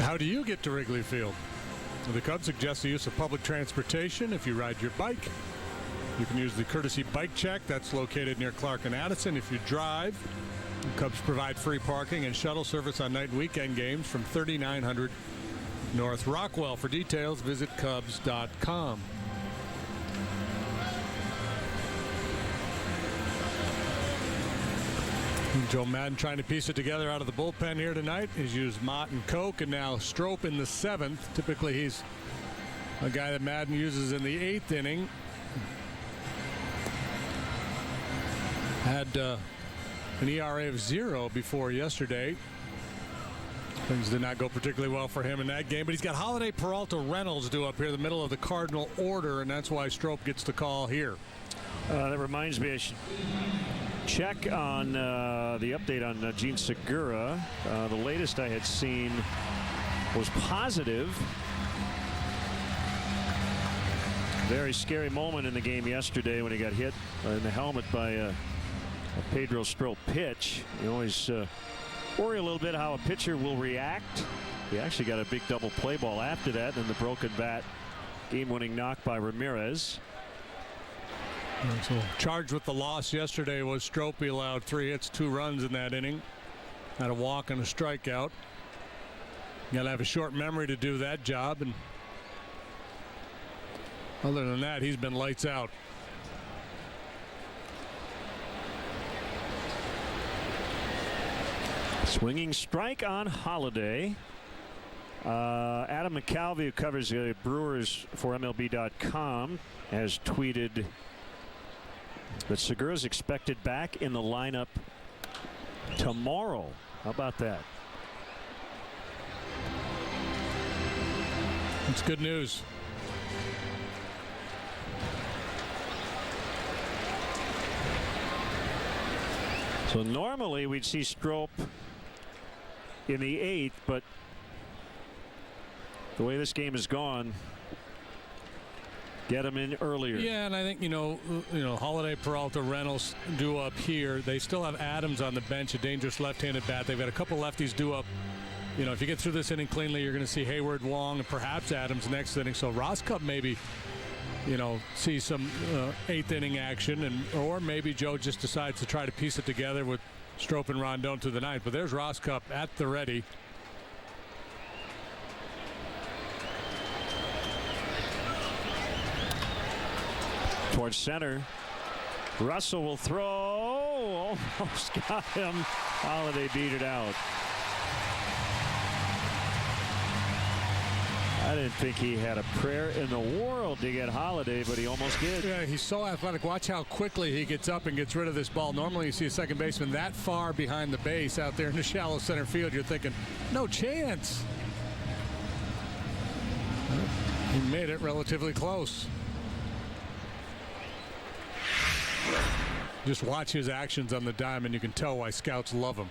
How do you get to Wrigley Field? The Cubs suggest the use of public transportation. If you ride your bike, you can use the courtesy bike check. That's located near Clark and Addison. If you drive, the Cubs provide free parking and shuttle service on night and weekend games from 3900 North Rockwell. For details, visit Cubs.com. Joe Madden trying to piece it together out of the bullpen here tonight. He's used Mott and Koch and now Strop in the 7th. Typically he's a guy that Madden uses in the 8th inning. Had an ERA of 0 before yesterday. Things did not go particularly well for him in that game, but he's got Holiday, Peralta, Reynolds due up here, the middle of the Cardinal order, and that's why Strop gets the call here. That reminds me, I should check on the update on Gene Segura. The latest I had seen was positive. Very scary moment in the game yesterday when he got hit in the helmet by a Pedro Strop pitch. You always worry a little bit how a pitcher will react. He actually got a big double play ball after that, and the broken bat game-winning knock by Ramirez. So charged with the loss yesterday was Strop. He allowed 3 hits, 2 runs in that inning. Had a walk and a strikeout. You gotta have a short memory to do that job, and other than that, he's been lights out. Swinging strike on Holiday. Adam McCalvey, who covers the Brewers for MLB.com, has tweeted that Segura is expected back in the lineup tomorrow. How about that? It's good news. So normally we'd see Strop in the 8th, but the way this game has gone, get him in earlier. Yeah, and I think you know Holiday, Peralta, Reynolds due up here. They still have Adams on the bench, a dangerous left-handed bat. They've got a couple lefties due up. You know, if you get through this inning cleanly, you're going to see Hayward, Wong, and perhaps Adams next inning. So Ross Cup maybe, you know, see some 8th inning action, and or maybe Joe just decides to try to piece it together with Strop and Rondon to the 9th. But there's Ross Cup at the ready. Towards center. Russell will throw. Almost got him. Holiday beat it out. I didn't think he had a prayer in the world to get Holiday, but he almost did. Yeah, he's so athletic. Watch how quickly he gets up and gets rid of this ball. Normally you see a second baseman that far behind the base out there in the shallow center field. You're thinking, no chance. He made it relatively close. Just watch his actions on the diamond. You can tell why scouts love him.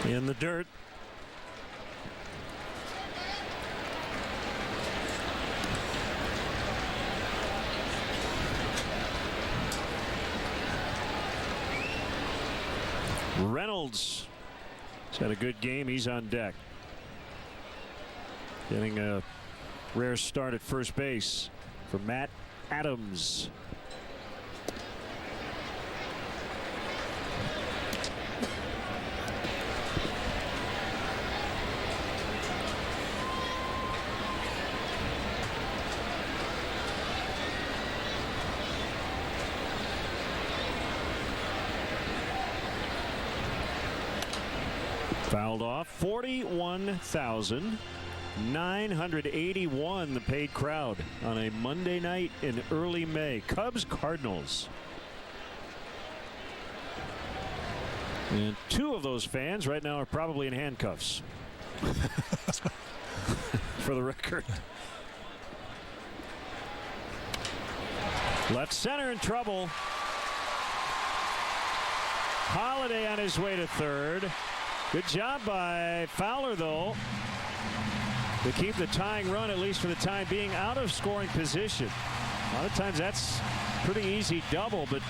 In the dirt. Reynolds has had a good game. He's on deck. Getting a rare start at first base for Matt Adams. Fouled off. 41,000 981 the paid crowd on a Monday night in early May. Cubs Cardinals. And two of those fans right now are probably in handcuffs. For the record. Left center in trouble. Holiday on his way to third. Good job by Fowler, though, to keep the tying run, at least for the time being, out of scoring position. A lot of times that's pretty easy double, but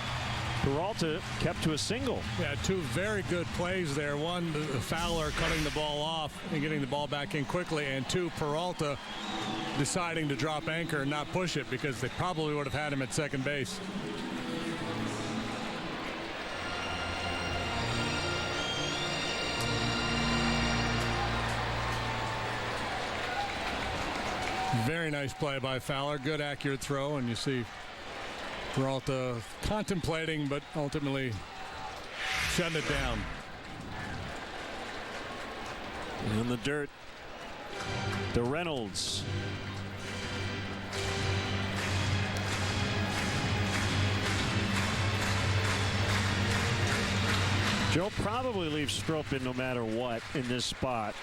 Peralta kept to a single. Yeah, two very good plays there. One, Fowler cutting the ball off and getting the ball back in quickly, and two, Peralta deciding to drop anchor and not push it because they probably would have had him at second base. Very nice play by Fowler. Good accurate throw, and you see Peralta contemplating, but ultimately shutting it down. In the dirt, the Reynolds. Joe probably leaves Strop in no matter what in this spot.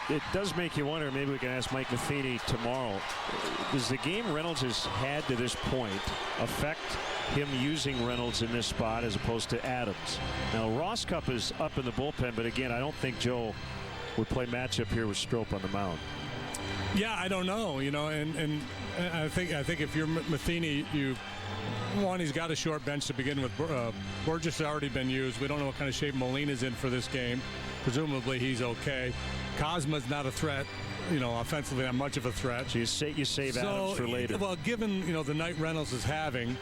It does make you wonder, maybe we can ask Mike Matheny tomorrow, does the game Reynolds has had to this point affect him using Reynolds in this spot as opposed to Adams? Now Rosscup is up in the bullpen, but again, I don't think Joe would play matchup here with Strop on the mound. Yeah, I don't know, and I think if you're Matheny, he's got a short bench to begin with. Burgess has already been used. We don't know what kind of shape Molina's in for this game. Presumably he's okay. Cosma's not a threat, offensively not much of a threat. So you save Adams for later. Well, given the night Reynolds is having,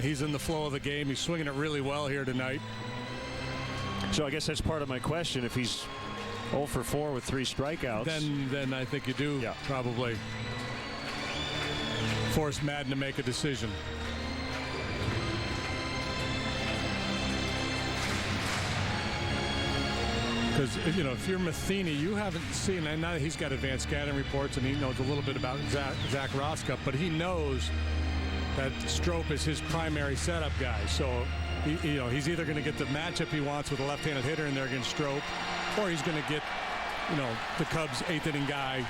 he's in the flow of the game. He's swinging it really well here tonight. So I guess that's part of my question. If he's 0 for 4 with 3 strikeouts, then I think you do probably force Madden to make a decision. Because, if you're Matheny, you haven't seen, and now he's got advanced scouting reports and he knows a little bit about Zach Rosscup, but he knows that Strop is his primary setup guy. So, he's either going to get the matchup he wants with a left-handed hitter in there against Strop, or he's going to get, the Cubs' 8th inning guy,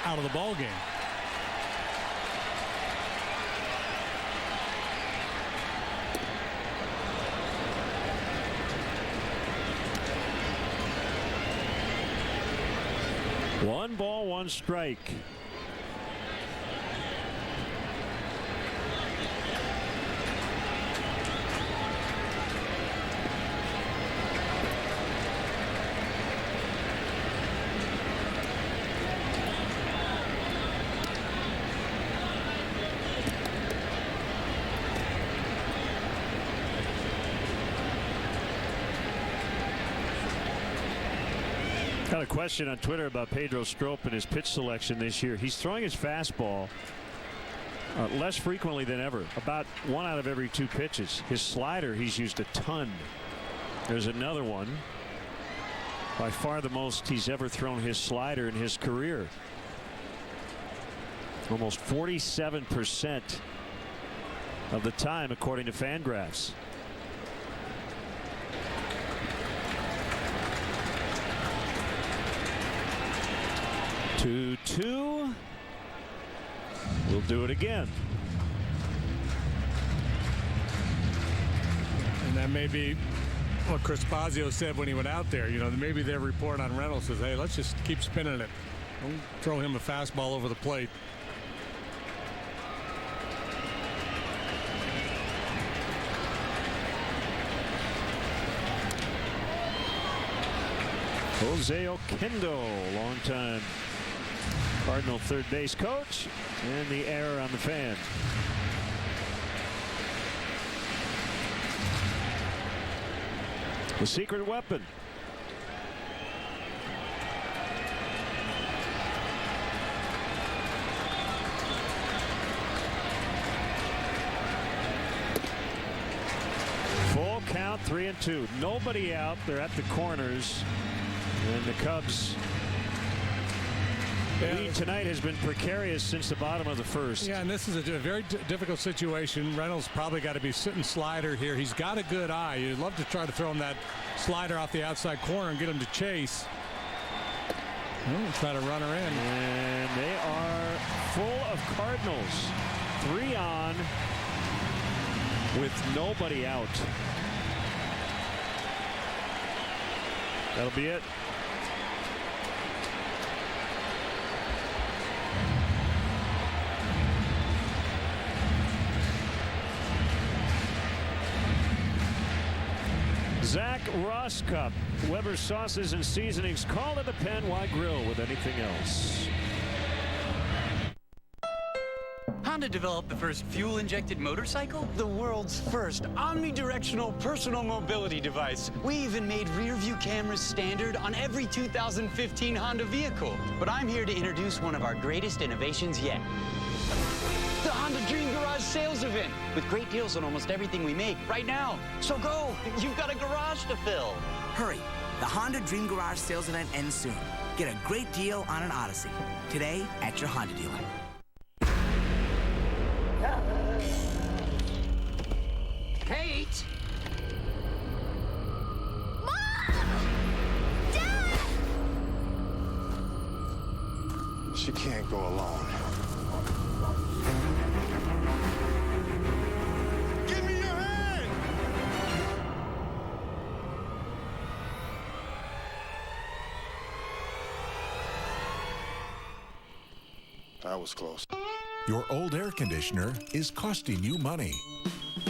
out of the ball game. One ball, one strike. Got a question on Twitter about Pedro Strop and his pitch selection this year. He's throwing his fastball less frequently than ever, about 1 out of every 2 pitches. His slider he's used a ton. There's another one. By far the most he's ever thrown his slider in his career. Almost 47% of the time, according to Fangraphs. 2-2. We'll do it again. And that may be what Chris Bosio said when he went out there. Maybe their report on Reynolds says, hey, let's just keep spinning it. Don't throw him a fastball over the plate. Jose Oquendo, longtime Cardinal third base coach, and the error on the fan. The secret weapon. Full count, 3-2. Nobody out. They're at the corners. And the Cubs lead tonight has been precarious since the bottom of the first. Yeah, and this is a very difficult situation. Reynolds probably got to be sitting slider here. He's got a good eye. You'd love to try to throw him that slider off the outside corner and get him to chase. Try to run her in. And they are full of Cardinals. 3 on with nobody out. That'll be it. Zach Rosscup, Weber Sauces and Seasonings. Call to the pen. Why grill with anything else? Honda developed the first fuel-injected motorcycle? The world's first omnidirectional personal mobility device. We even made rear-view cameras standard on every 2015 Honda vehicle. But I'm here to introduce one of our greatest innovations yet. The Honda Dream Garage sales event with great deals on almost everything we make right now. So go, you've got a garage to fill. Hurry, the Honda Dream Garage sales event ends soon. Get a great deal on an Odyssey today at your Honda dealer. Kate! She can't go alone. Give me your hand! That was close. Your old air conditioner is costing you money.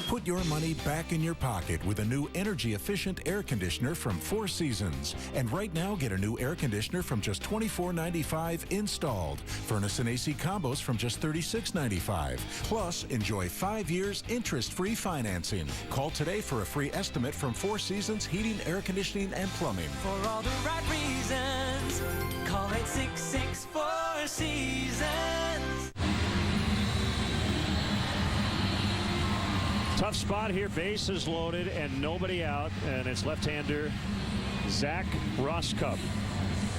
Put your money back in your pocket with a new energy-efficient air conditioner from Four Seasons. And right now, get a new air conditioner from just $24.95 installed. Furnace and AC combos from just $36.95. Plus, enjoy 5 years interest-free financing. Call today for a free estimate from Four Seasons Heating, Air Conditioning, and Plumbing. For all the right reasons, call 866-4 Seasons. Tough spot here. Bases loaded and nobody out. And it's left-hander Zach Rosscup.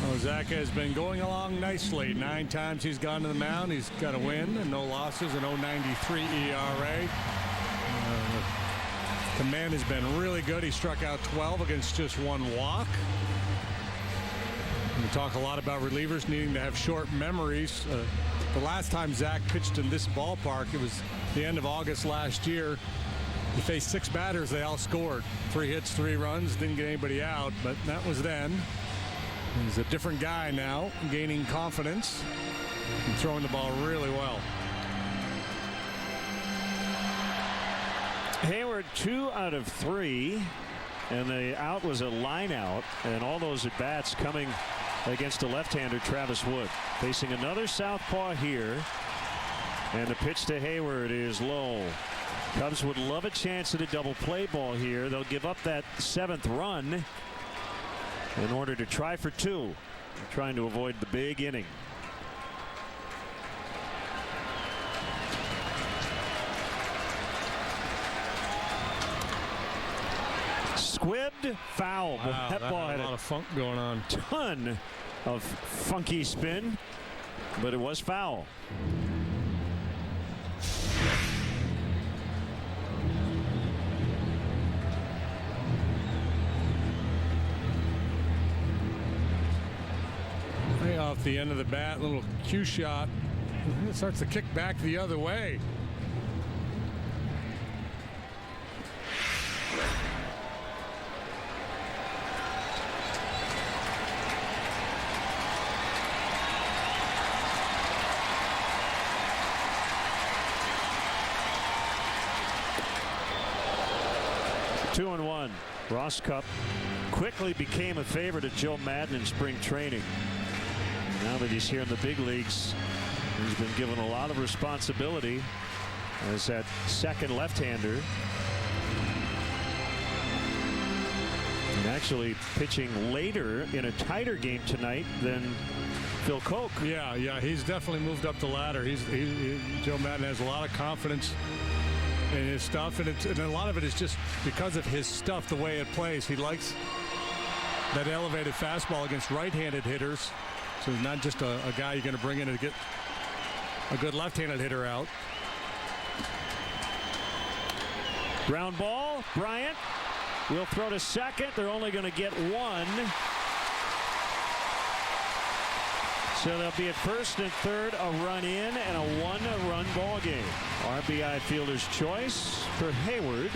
Well, Zach has been going along nicely. 9 times he's gone to the mound. He's got a win and no losses, an 0.93 ERA. Command has been really good. He struck out 12 against just 1 walk. We talk a lot about relievers needing to have short memories. The last time Zach pitched in this ballpark, it was the end of August last year. He faced 6 batters. They all scored. 3 hits, 3 runs. Didn't get anybody out, but that was then. He's a different guy now, gaining confidence and throwing the ball really well. Hayward 2 out of 3, and the out was a line out, and all those at bats coming against the left-hander Travis Wood. Facing another southpaw here, and the pitch to Hayward is low. Cubs would love a chance at a double play ball here. They'll give up that 7th run in order to try for 2. They're trying to avoid the big inning. Squibbed foul. Wow, that ball had a lot of funk going on. Ton of funky spin, but it was foul. Way off the end of the bat, little cue shot. It starts to kick back the other way. Two and one. Rosscup quickly became a favorite of Joe Madden in spring training. Now that he's here in the big leagues, he's been given a lot of responsibility as that second left-hander. And actually pitching later in a tighter game tonight than Phil Koch. Yeah, he's definitely moved up the ladder. Joe Madden has a lot of confidence in his stuff, and a lot of it is just because of his stuff, the way it plays. He likes that elevated fastball against right-handed hitters. So he's not just a guy you're going to bring in to get a good left-handed hitter out. Ground ball. Bryant will throw to second. They're only going to get one. So they'll be at first and third, a run in, and a one-run ball game. RBI fielder's choice for Hayward.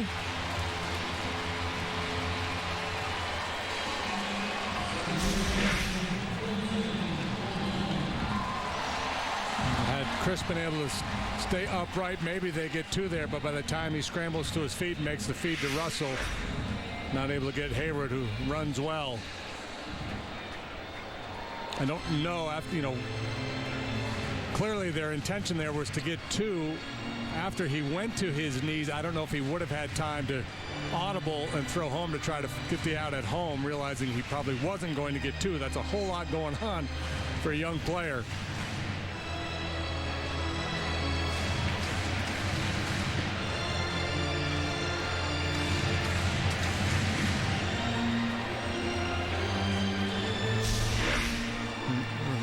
Had Chris been able to stay upright, maybe they get two there, but by the time he scrambles to his feet and makes the feed to Russell, not able to get Hayward, who runs well. I don't know, clearly their intention there was to get two. After he went to his knees, I don't know if he would have had time to audible and throw home to try to get the out at home, realizing he probably wasn't going to get two. That's a whole lot going on for a young player.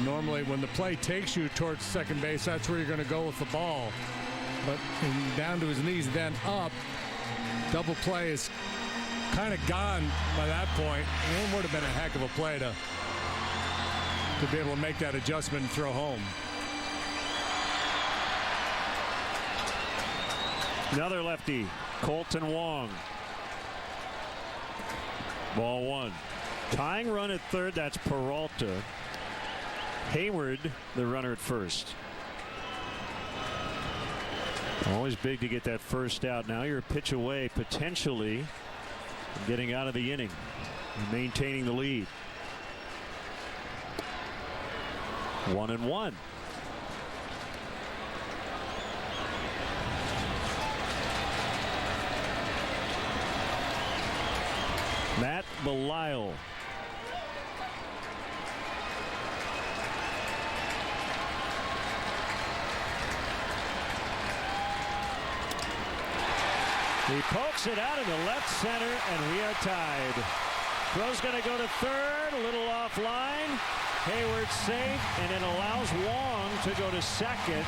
Normally when the play takes you towards second base, that's where you're going to go with the ball. But down to his knees, then up, double play is kind of gone by that point. It would have been a heck of a play to be able to make that adjustment and throw home. Another lefty, Colton Wong. Ball one. Tying run at third, that's Peralta. Hayward, the runner at first. Always big to get that first out. Now you're a pitch away, potentially, from getting out of the inning and maintaining the lead. 1-1. Matt Belisle. He pokes it out into left center, and we are tied. Throw's going to go to third, a little offline. Hayward safe, and it allows Wong to go to second.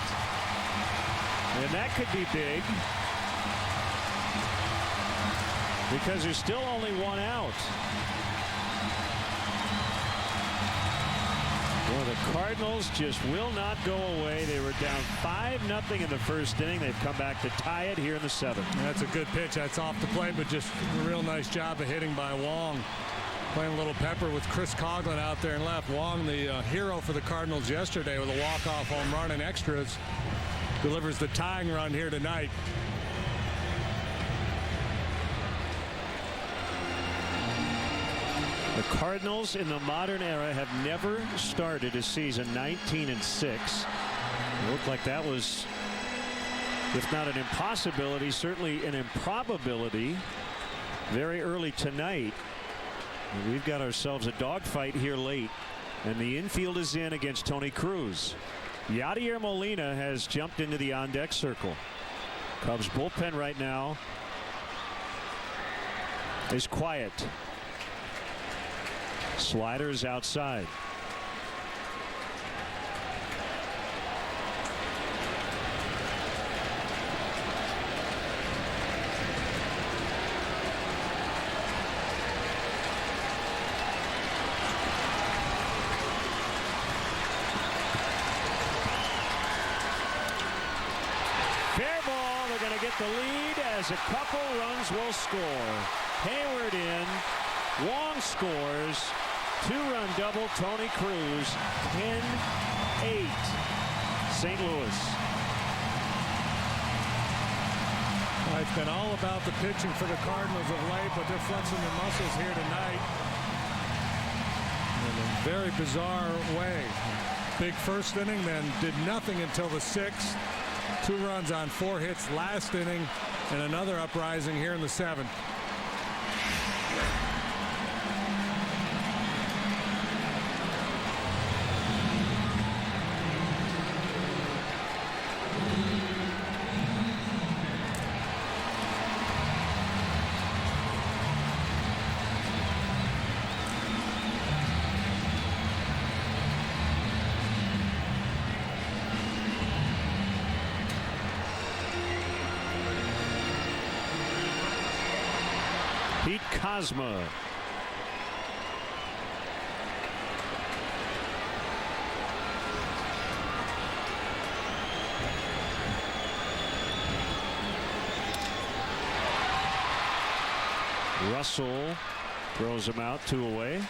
And that could be big, because there's still only one out. Well, the Cardinals just will not go away. They were down 5-0 in the first inning. They've come back to tie it here in the seventh. That's a good pitch. That's off the plate, but just a real nice job of hitting by Wong. Playing a little pepper with Chris Coughlin out there and left. Wong, the hero for the Cardinals yesterday with a walk-off home run and extras, delivers the tying run here tonight. The Cardinals in the modern era have never started a season 19-6. It looked like that was, if not an impossibility, certainly an improbability very early tonight. And we've got ourselves a dogfight here late, and the infield is in against Tony Cruz. Yadier Molina has jumped into the on-deck circle. Cubs bullpen right now is quiet. Sliders outside. Fair ball. They're going to get the lead as a couple runs will score. Hayward in. Wong scores. Two-run double, Tony Cruz, 10-8, St. Louis. It's been all about the pitching for the Cardinals of late, but they're flexing their muscles here tonight in a very bizarre way. Big first inning, then did nothing until the sixth. 2 runs on 4 hits last inning, and another uprising here in the seventh. Pete Kozma. Russell throws him out, 2 away.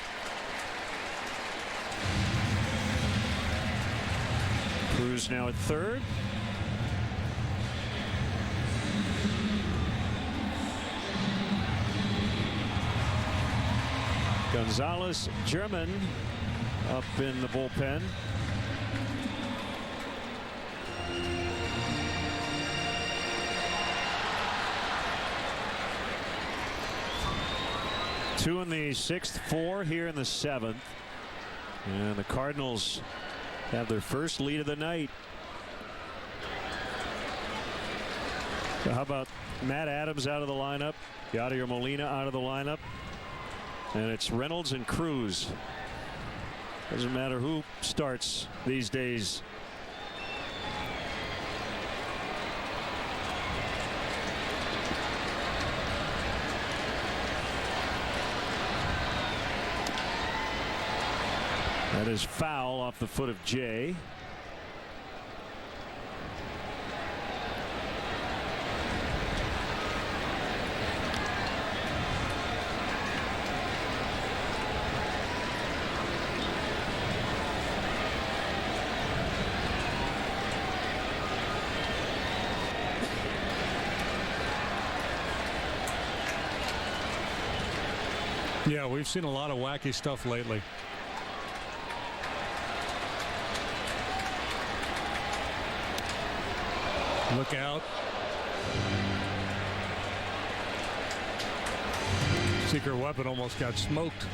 Cruz now at third. Gonzalez, German, up in the bullpen. Two in the 6th, 4 here in the 7th. And the Cardinals have their first lead of the night. So how about Matt Adams out of the lineup, Yadier Molina out of the lineup, and it's Reynolds and Cruz. Doesn't matter who starts these days. That is foul off the foot of Jay. Yeah, we've seen a lot of wacky stuff lately. Look out. Secret weapon almost got smoked.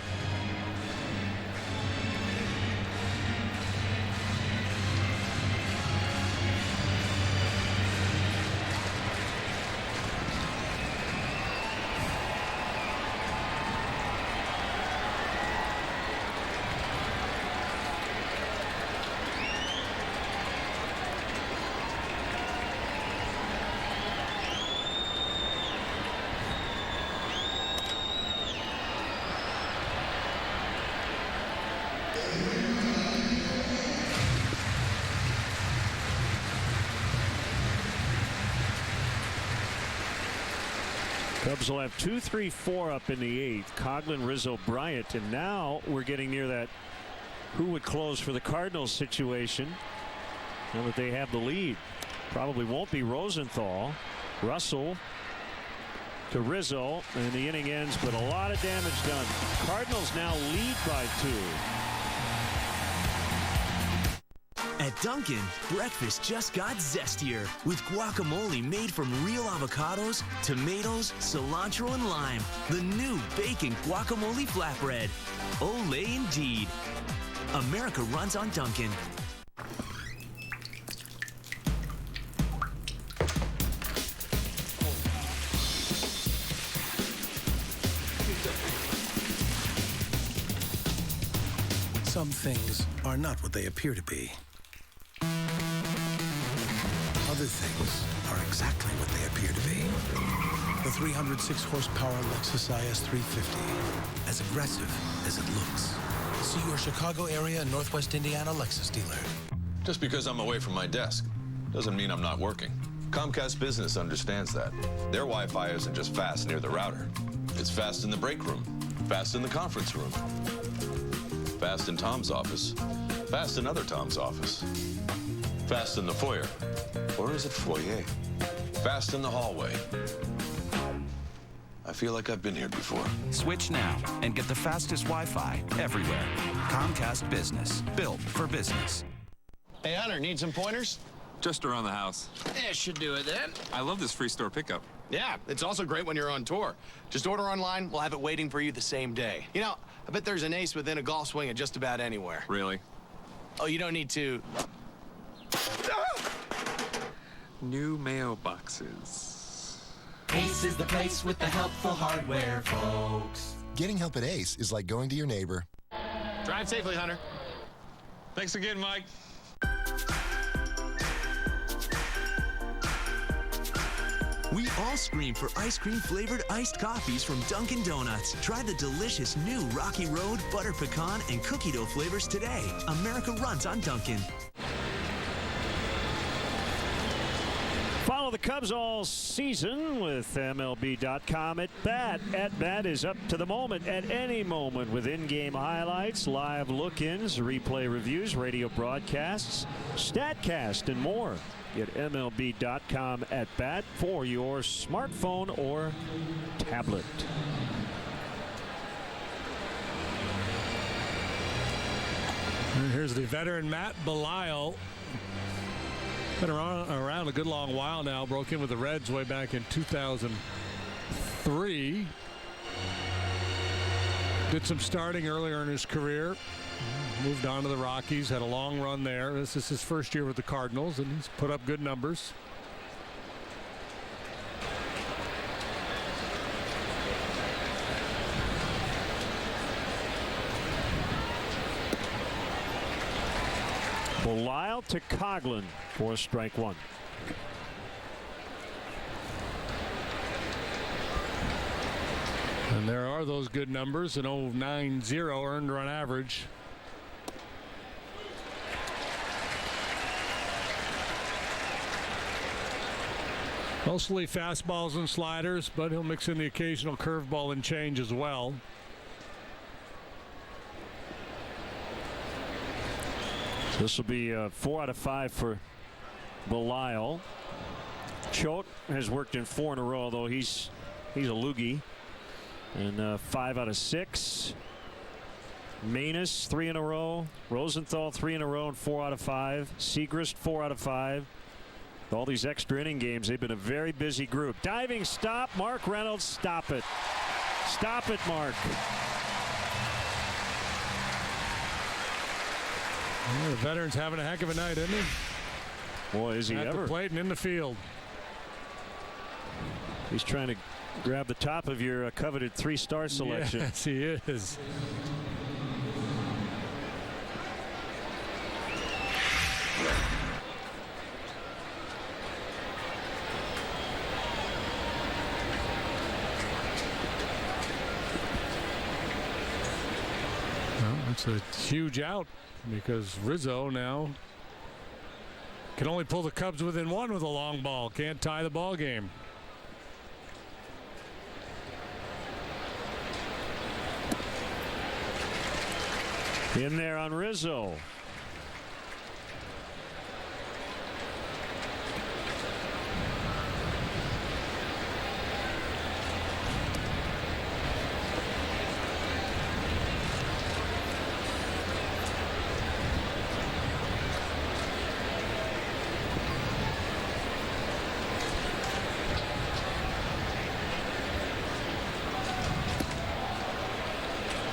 Cubs will have 2, 3, 4 up in the 8th. Coghlan, Rizzo, Bryant, and now we're getting near that who would close for the Cardinals situation now that they have the lead. Probably won't be Rosenthal. Russell to Rizzo, and the inning ends, but a lot of damage done. Cardinals now lead by 2. At Dunkin', breakfast just got zestier with guacamole made from real avocados, tomatoes, cilantro, and lime. The new bacon guacamole flatbread. Olay indeed. America runs on Dunkin'. Some things are not what they appear to be. Other things are exactly what they appear to be. The 306 horsepower Lexus IS 350. As aggressive as it looks. See your Chicago area and Northwest Indiana Lexus dealer. Just because I'm away from my desk doesn't mean I'm not working. Comcast Business understands that. Their Wi-Fi isn't just fast near the router. It's fast in the break room, fast in the conference room, fast in Tom's office, fast in other Tom's office, fast in the foyer. Or is it foyer? Fast in the hallway. I feel like I've been here before. Switch now and get the fastest Wi-Fi everywhere. Comcast Business, built for business. Hey, Hunter, need some pointers? Just around the house. Yeah, should do it then. I love this free store pickup. Yeah, it's also great when you're on tour. Just order online, we'll have it waiting for you the same day. You know, I bet there's an Ace within a golf swing at just about anywhere. Really? Oh, you don't need to... New mailboxes. Ace is the place with the helpful hardware, folks. Getting help at Ace is like going to your neighbor. Drive safely, Hunter. Thanks again, Mike. We all scream for ice cream flavored iced coffees from Dunkin' Donuts. Try the delicious new Rocky Road, butter pecan, and cookie dough flavors today. America runs on Dunkin'. Follow the Cubs all season with MLB.com at bat. At bat is up to the moment at any moment with in-game highlights, live look-ins, replay reviews, radio broadcasts, StatCast, and more. Get MLB.com at bat for your smartphone or tablet. And here's the veteran Matt Belisle. Been around a good long while now. Broke in with the Reds way back in 2003. Did some starting earlier in his career. Moved on to the Rockies. Had a long run there. This is his first year with the Cardinals, and he's put up good numbers. Belisle to Coghlan for strike one. And there are those good numbers, an 0.90 earned run average. Mostly fastballs and sliders, but he'll mix in the occasional curveball and change as well. This will be 4 out of 5 for Belisle. Choate has worked in 4 in a row, though he's a loogie. And 5 out of 6. Manus 3 in a row. Rosenthal 3 in a row and 4 out of 5. Segrist 4 out of 5. With all these extra inning games, they've been a very busy group. Diving stop, Mark Reynolds. Stop it. Stop it, Mark. Well, the veteran's having a heck of a night, isn't he? Boy, is he ever. At the plate and in the field. He's trying to grab the top of your coveted 3-star selection. Yes, he is. Well, it's a huge out because Rizzo now can only pull the Cubs within 1 with a long ball. Can't tie the ball game. In there on Rizzo.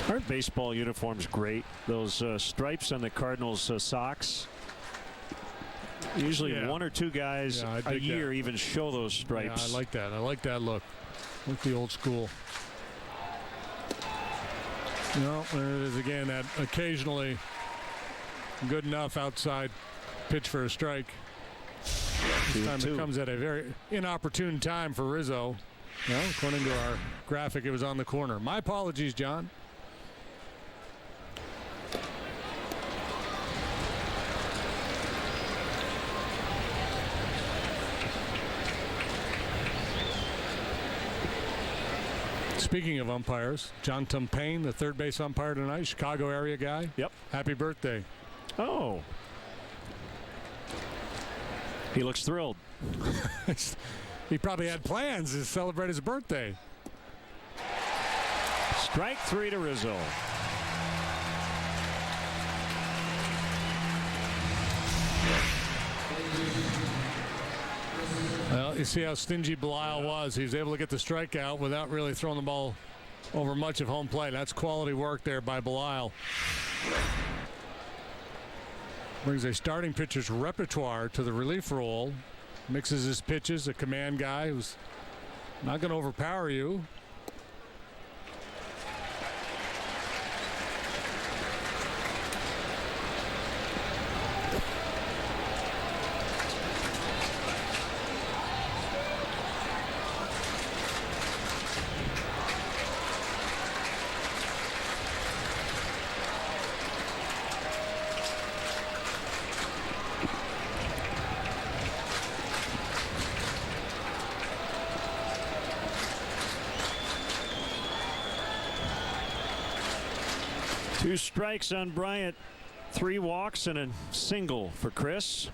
Aren't baseball uniforms great? Those stripes on the Cardinals socks. Usually 1 or 2 guys a year even show those stripes. Yeah, I like that. I like that look. Like the old school. No, there it is again. That occasionally good enough outside pitch for a strike. This time it comes at a very inopportune time for Rizzo. Well, according to our graphic, it was on the corner. My apologies, John. Speaking of umpires, John Tumpain, the third base umpire tonight, Chicago area guy. Yep. Happy birthday. Oh. He looks thrilled. He probably had plans to celebrate his birthday. Strike 3 to Rizzo. Well, you see how stingy Belisle was. He was able to get the strikeout without really throwing the ball over much of home plate. That's quality work there by Belisle. Brings a starting pitcher's repertoire to the relief role. Mixes his pitches, a command guy who's not going to overpower you. Two strikes on Bryant, 3 walks and a single for Chris.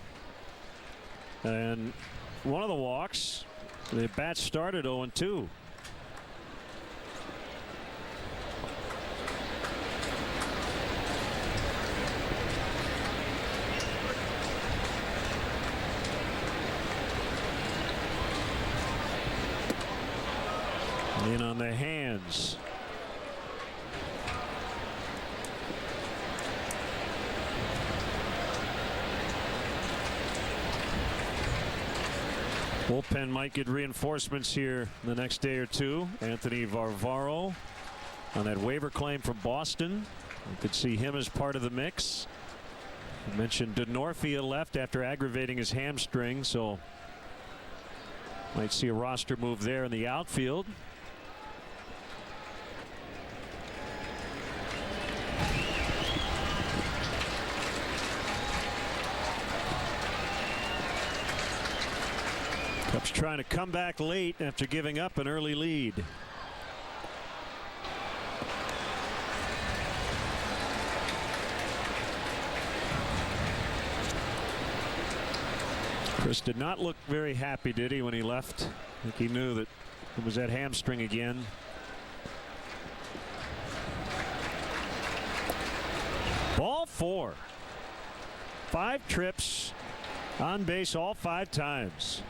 And one of the walks, the bat started 0-2. In on the hands. Bullpen might get reinforcements here the next day or two. Anthony Varvaro on that waiver claim from Boston. You could see him as part of the mix. I mentioned Denorfia left after aggravating his hamstring, so might see a roster move there in the outfield. Cubs trying to come back late after giving up an early lead. Chris did not look very happy, did he, when he left? I think he knew that it was that hamstring again. Ball 4. 5 trips. On base all 5 times.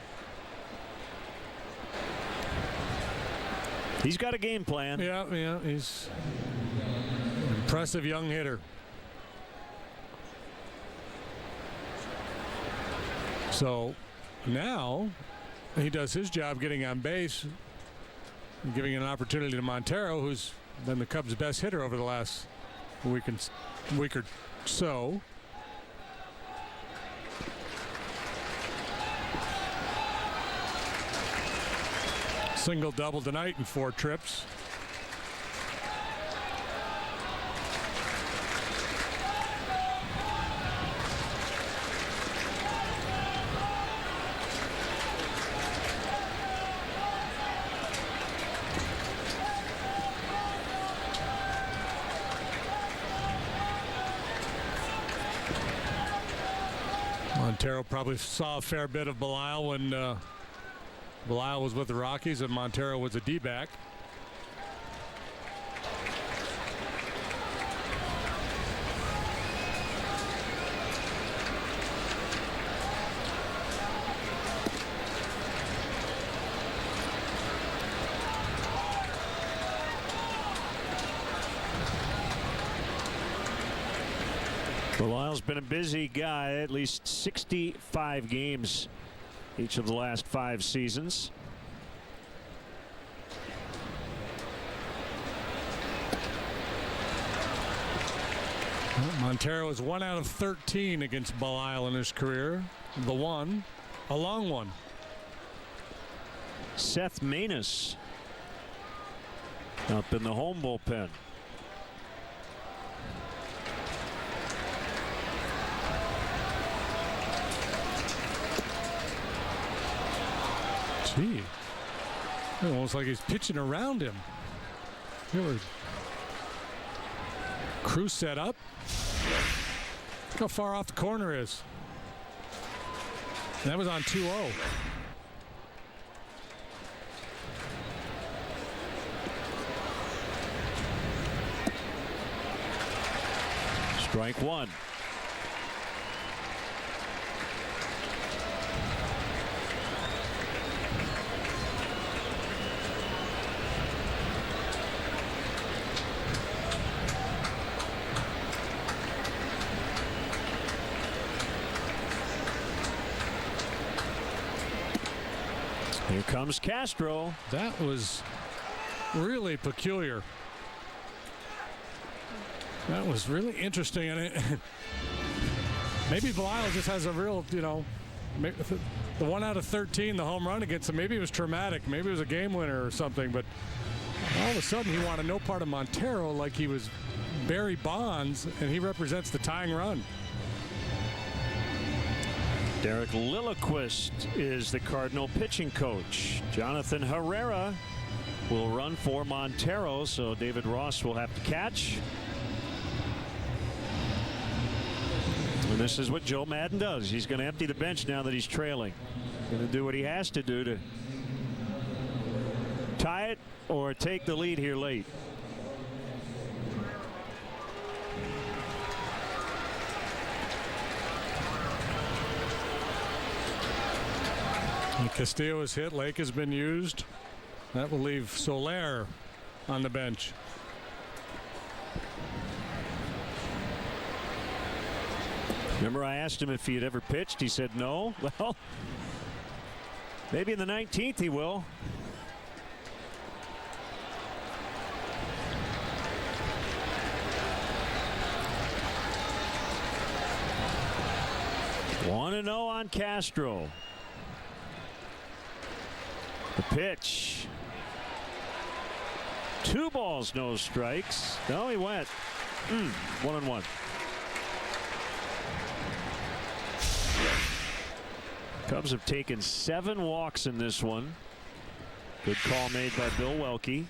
He's got a game plan. Yeah, he's an impressive young hitter. So now he does his job getting on base and giving an opportunity to Montero, who's been the Cubs' best hitter over the last week or so. Single double tonight in 4 trips. Montero probably saw a fair bit of Belisle when Belisle was with the Rockies and Montero was a D-back. Belisle's been a busy guy, at least 65 games each of the last 5 seasons. Well, Montero is 1 out of 13 against Belisle in his career. The one, a long one. Seth Maness up in the home bullpen. Gee, almost like he's pitching around him. Crew set up. Look how far off the corner is. That was on 2-0. Strike 1. Here comes Castro. That was really peculiar. That was really interesting. And maybe Belisle just has a real, the 1 out of 13, the home run against him. Maybe it was traumatic. Maybe it was a game winner or something. But all of a sudden, he wanted no part of Montero like he was Barry Bonds, and he represents the tying run. Derek Lilliquist is the Cardinal pitching coach. Jonathan Herrera will run for Montero, so David Ross will have to catch. And this is what Joe Madden does. He's going to empty the bench now that he's trailing. Going to do what he has to do to tie it or take the lead here late. And Castillo is hit. Lake has been used. That will leave Soler on the bench. Remember, I asked him if he had ever pitched. He said no. Well, maybe in the 19th he will. One and 0 on Castro. The pitch. 2 balls, no strikes. No, he went. 1-1. Cubs have taken 7 walks in this one. Good call made by Bill Welke.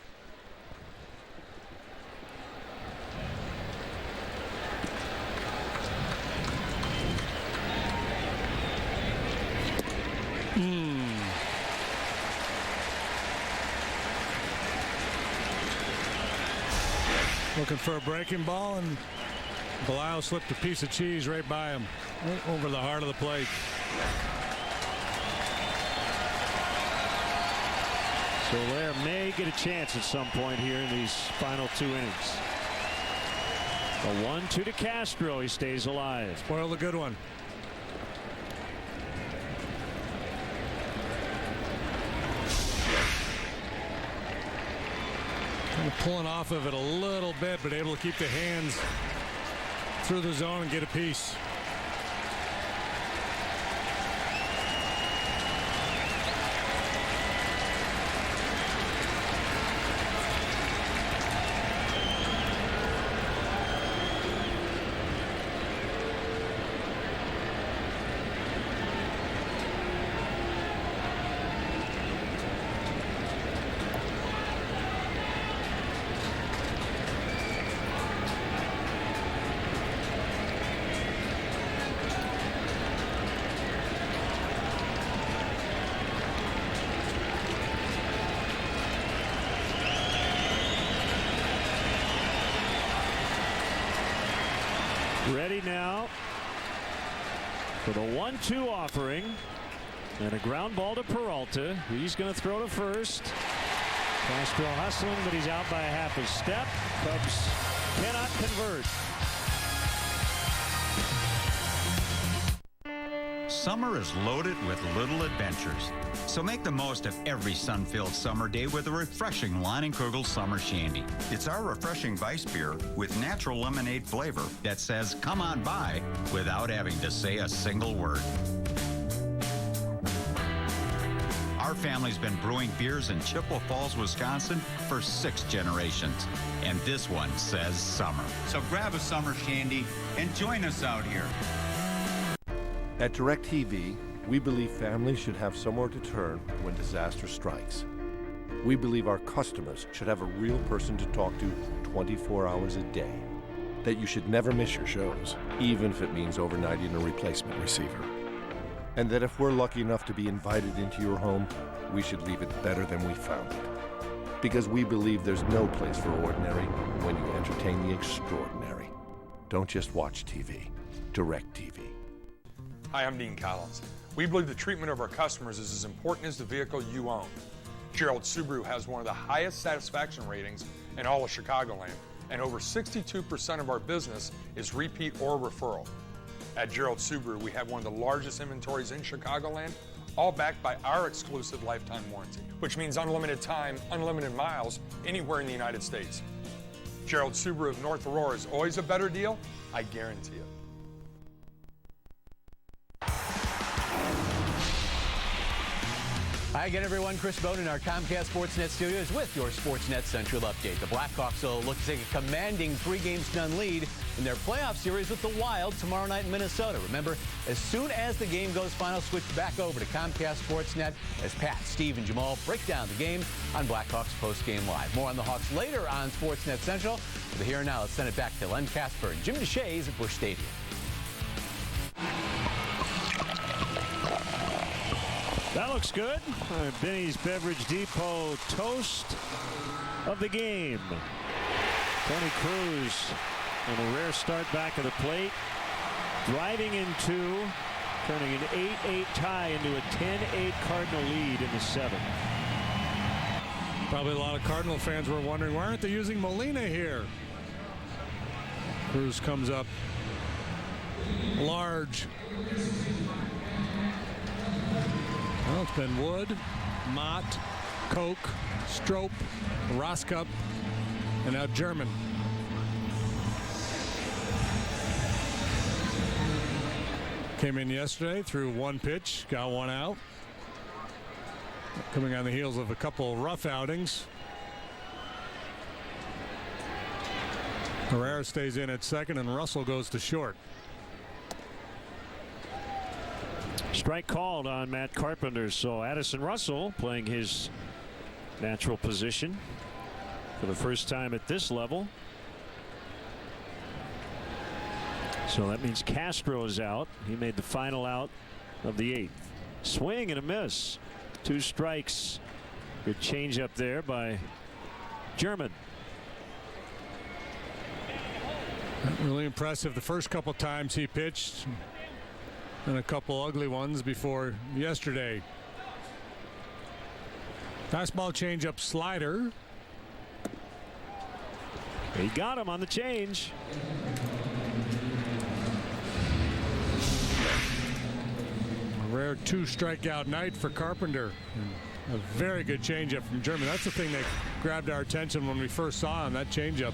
Looking for a breaking ball, and Blau slipped a piece of cheese right by him, right over the heart of the plate. Soler may get a chance at some point here in these final 2 innings. A 1-2 to Castro. He stays alive. Spoiled a good one. Kind of pulling off of it a little bit, but able to keep the hands through the zone and get a piece. Ready now for the 1-2 offering, and a ground ball to Peralta. He's going to throw to first. Castro hustling, but he's out by a half a step. Cubs cannot convert. Summer is loaded with little adventures. So make the most of every sun-filled summer day with a refreshing Leinenkugel Summer Shandy. It's our refreshing Weiss beer with natural lemonade flavor that says, come on by, without having to say a single word. Our family's been brewing beers in Chippewa Falls, Wisconsin for 6 generations. And this one says summer. So grab a summer shandy and join us out here. At DirecTV, we believe families should have somewhere to turn when disaster strikes. We believe our customers should have a real person to talk to 24 hours a day. That you should never miss your shows, even if it means overnighting a replacement receiver. And that if we're lucky enough to be invited into your home, we should leave it better than we found it. Because we believe there's no place for ordinary when you entertain the extraordinary. Don't just watch TV. DirecTV. Hi, I'm Dean Collins. We believe the treatment of our customers is as important as the vehicle you own. Gerald Subaru has one of the highest satisfaction ratings in all of Chicagoland, and over 62% of our business is repeat or referral. At Gerald Subaru, we have one of the largest inventories in Chicagoland, all backed by our exclusive lifetime warranty, which means unlimited time, unlimited miles, anywhere in the United States. Gerald Subaru of North Aurora is always a better deal, I guarantee it. Hi again, everyone. Chris Bowden in our Comcast Sportsnet studios with your Sportsnet Central update. The Blackhawks will look to take a commanding 3-0 lead in their playoff series with the Wild tomorrow night in Minnesota. Remember, as soon as the game goes final, switch back over to Comcast Sportsnet as Pat, Steve, and Jamal break down the game on Blackhawks Postgame Live. More on the Hawks later on Sportsnet Central. For the here and now, let's send it back to Len Casper and Jim DeShays at Busch Stadium. That looks good. Benny's Beverage Depot toast of the game. Tony Cruz on a rare start back of the plate. Driving in two, turning an 8-8 tie into a 10-8 Cardinal lead in the seventh. Probably a lot of Cardinal fans were wondering, why aren't they using Molina here? Cruz comes up large. Well, it's been Wood, Mott, Koch, Strop, Roscup, and now German. Came in yesterday, threw one pitch, got one out. Coming on the heels of a couple rough outings. Herrera stays in at second, and Russell goes to short. Strike called on Matt Carpenter, so Addison Russell playing his natural position for the first time at this level. So that means Castro is out. He made the final out of the eighth. Swing and a miss. 2 strikes. Good change up there by German. Really impressive the first couple times he pitched, and a couple ugly ones before yesterday. Fastball, changeup, slider. He got him on the change. A rare 2 strikeout night for Carpenter. A very good changeup from German. That's the thing that grabbed our attention when we first saw him, that changeup.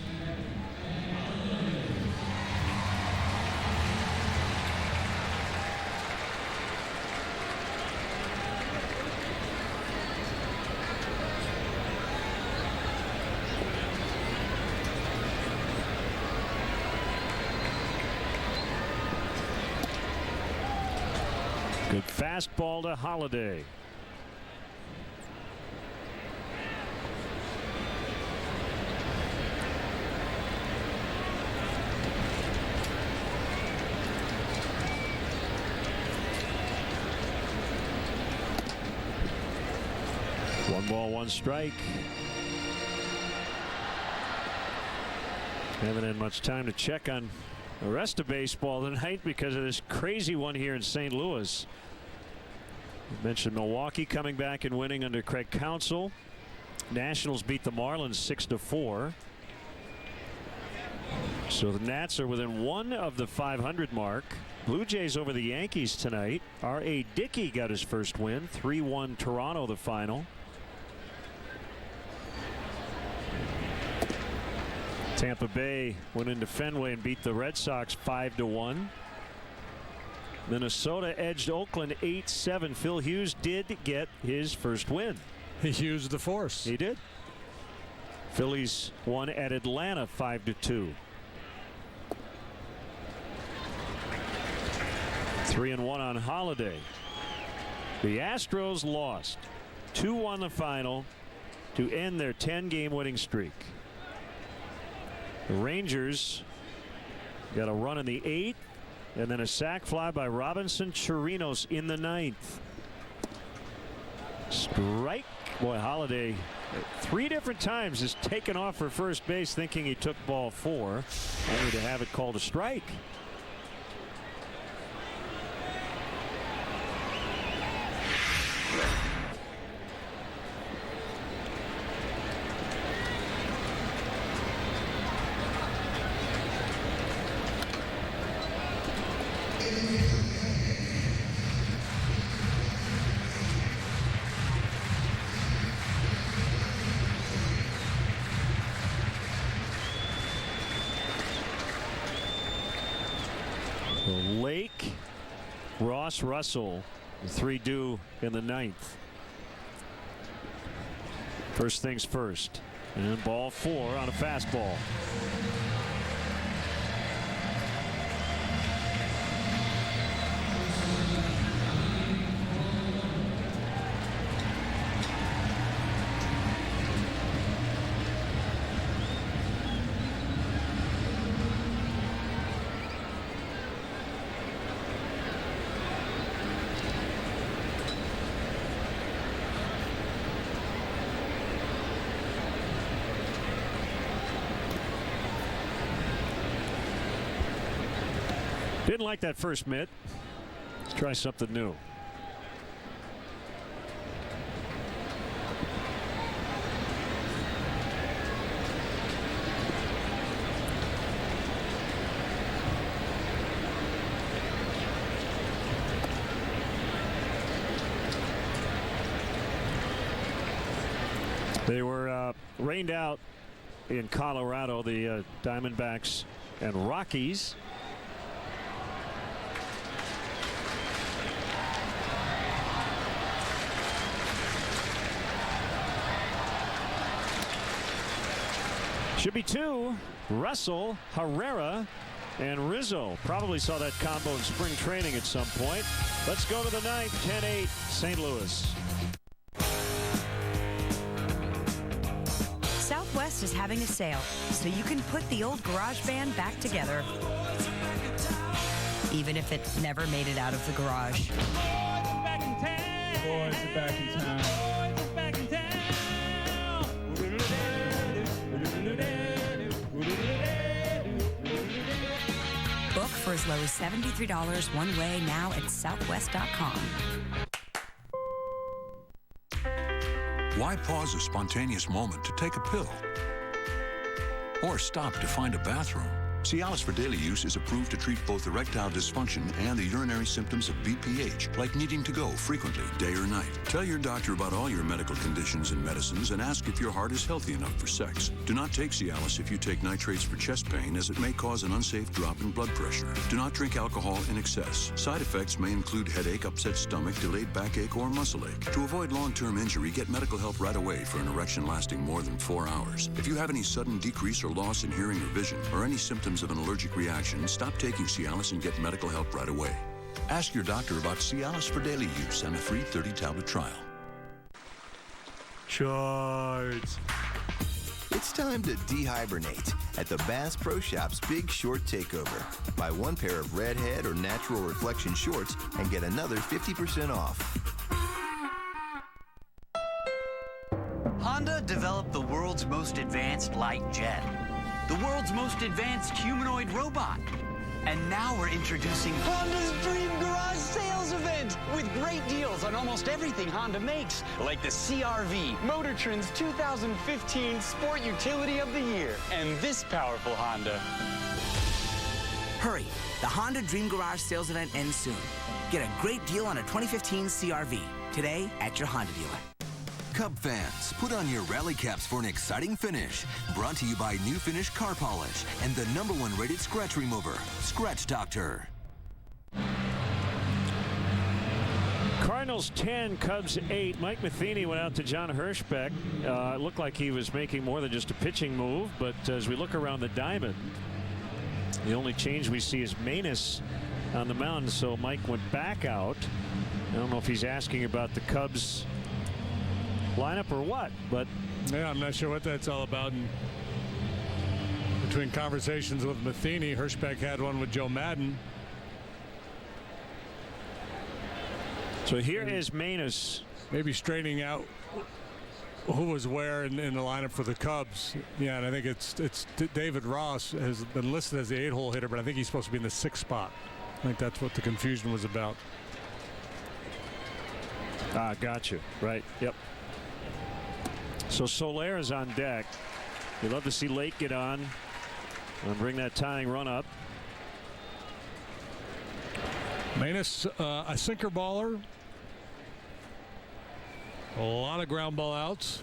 Good fastball to Holiday. One ball, one strike. Haven't had much time to check on the rest of baseball tonight because of this crazy one here in St. Louis. I mentioned Milwaukee coming back and winning under Craig Counsell. Nationals beat the Marlins 6-4. So the Nats are within 1 of the 500 mark. Blue Jays over the Yankees tonight. R.A. Dickey got his first win. 3-1 Toronto the final. Tampa Bay went into Fenway and beat the Red Sox 5-1. Minnesota edged Oakland 8-7. Phil Hughes did get his first win. He used the force. He did. Phillies won at Atlanta 5-2. 3-1 on Holiday. The Astros lost 2-1 the final to end their 10-game winning streak. The Rangers got a run in the 8th and then a sac fly by Robinson Chirinos in the 9th. Strike. Boy, Holiday 3 different times has taken off for first base thinking he took ball 4, only to have it called a strike. Lake, Ross, Russell, the 3 due in the 9th. First things first, and ball 4 on a fastball. Didn't like that first mitt. Let's try something new. They were rained out in Colorado, the Diamondbacks and Rockies. Should be two. Russell, Herrera, and Rizzo. Probably saw that combo in spring training at some point. Let's go to the ninth. 10-8 St. Louis. Southwest is having a sale, so you can put the old garage band back together, even if it never made it out of the garage. Boys are back in town. Boys are back in town. Boys are back in town. Book for as low as $73 one way now at southwest.com. Why pause a spontaneous moment to take a pill? Or stop to find a bathroom? Cialis for daily use is approved to treat both erectile dysfunction and the urinary symptoms of BPH, like needing to go frequently, day or night. Tell your doctor about all your medical conditions and medicines and ask if your heart is healthy enough for sex. Do not take Cialis if you take nitrates for chest pain, as it may cause an unsafe drop in blood pressure. Do not drink alcohol in excess. Side effects may include headache, upset stomach, delayed backache, or muscle ache. To avoid long-term injury, get medical help right away for an erection lasting more than 4 hours. If you have any sudden decrease or loss in hearing or vision, or any symptoms of an allergic reaction, stop taking Cialis and get medical help right away. Ask your doctor about Cialis for daily use and a free 30-tablet trial. Charts. It's time to dehibernate at the Bass Pro Shop's Big Short Takeover. Buy one pair of redhead or natural reflection shorts and get another 50% off. Honda developed the world's most advanced light jet, the world's most advanced humanoid robot. And now we're introducing Honda's Dream Garage Sales Event with great deals on almost everything Honda makes, like the CR-V, Motor Trend's 2015 Sport Utility of the Year, and this powerful Honda. Hurry, the Honda Dream Garage Sales Event ends soon. Get a great deal on a 2015 CR-V today at your Honda dealer. Cub fans, put on your rally caps for an exciting finish. Brought to you by New Finish Car Polish and the #1 rated scratch remover, Scratch Doctor. Cardinals 10, Cubs 8. Mike Matheny went out to John Hirschbeck. It looked like he was making more than just a pitching move, but as we look around the diamond, the only change we see is Manus on the mound, so Mike went back out. I don't know if he's asking about the Cubs lineup or what, but yeah, I'm not sure what that's all about. And between conversations with Matheny, Hirschbeck had one with Joe Madden. So here is Manus, maybe straightening out who was where in the lineup for the Cubs. Yeah, and I think it's David Ross has been listed as the 8-hole hitter, but I think he's supposed to be in the 6th spot. I think that's what the confusion was about. Gotcha. Right. Yep. So Soler is on deck. You'd love to see Lake get on and bring that tying run up. Manus, a sinker baller. A lot of ground ball outs.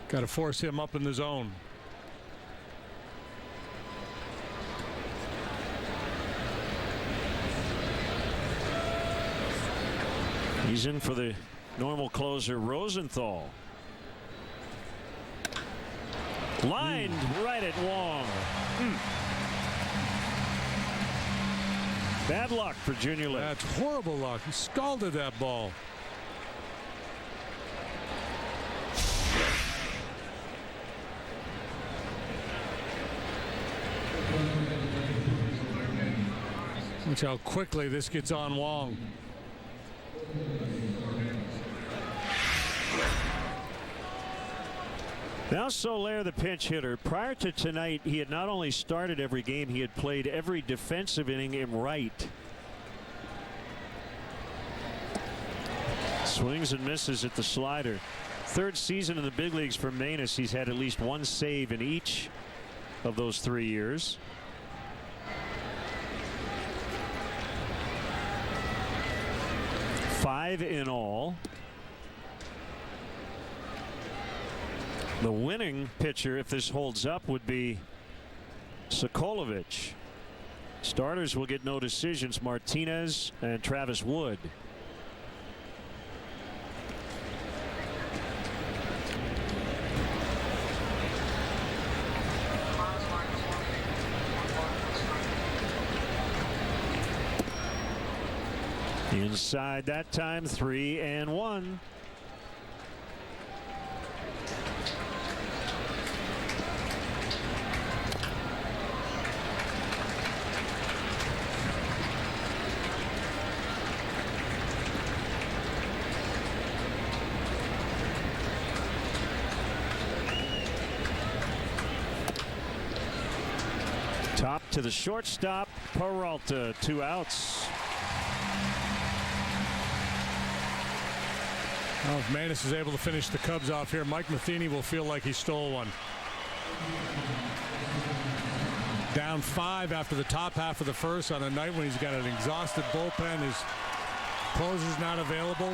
Got to force him up in the zone. He's in for the normal closer, Rosenthal. Lined right at Wong. Bad luck for Junior Lake. That's horrible luck. He scalded that ball. Watch how quickly this gets on Wong. Now Soler, the pinch hitter. Prior to tonight, he had not only started every game, he had played every defensive inning in right. Swings and misses at the slider. Third season in the big leagues for Manus. He's had at least one save in each of those 3 years. Five in all. The winning pitcher, if this holds up, would be Sokolovic. Starters will get no decisions. Martinez and Travis Wood. Inside that time, 3-1. Top to the shortstop, Peralta, 2 outs. Well, if Manus is able to finish the Cubs off here, Mike Matheny will feel like he stole one. Down 5 after the top half of the first on a night when he's got an exhausted bullpen. His closer's not available.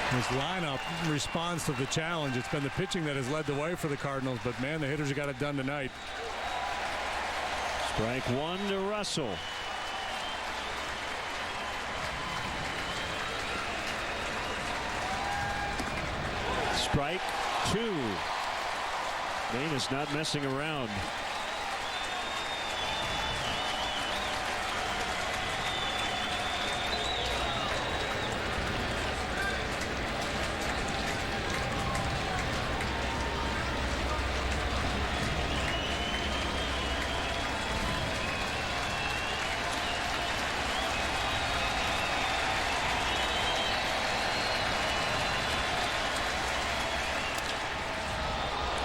His lineup responds to the challenge. It's been the pitching that has led the way for the Cardinals, but man, the hitters have got it done tonight. Strike 1 to Russell. Strike 2. Manus not messing around.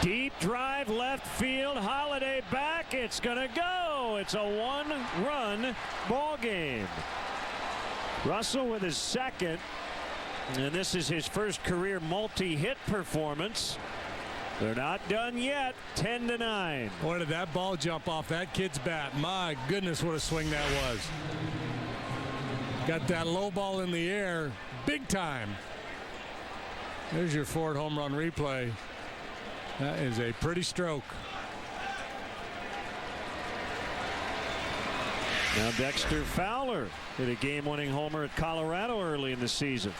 Deep drive left field. Holiday back. It's gonna go. It's a 1-run ball game. Russell with his second, and this is his first career multi-hit performance. They're not done yet. 10-9. Boy, did that ball jump off that kid's bat. My goodness, what a swing that was. Got that low ball in the air big time. There's your Ford home run replay. That is a pretty stroke. Now Dexter Fowler hit a game-winning homer at Colorado early in the season.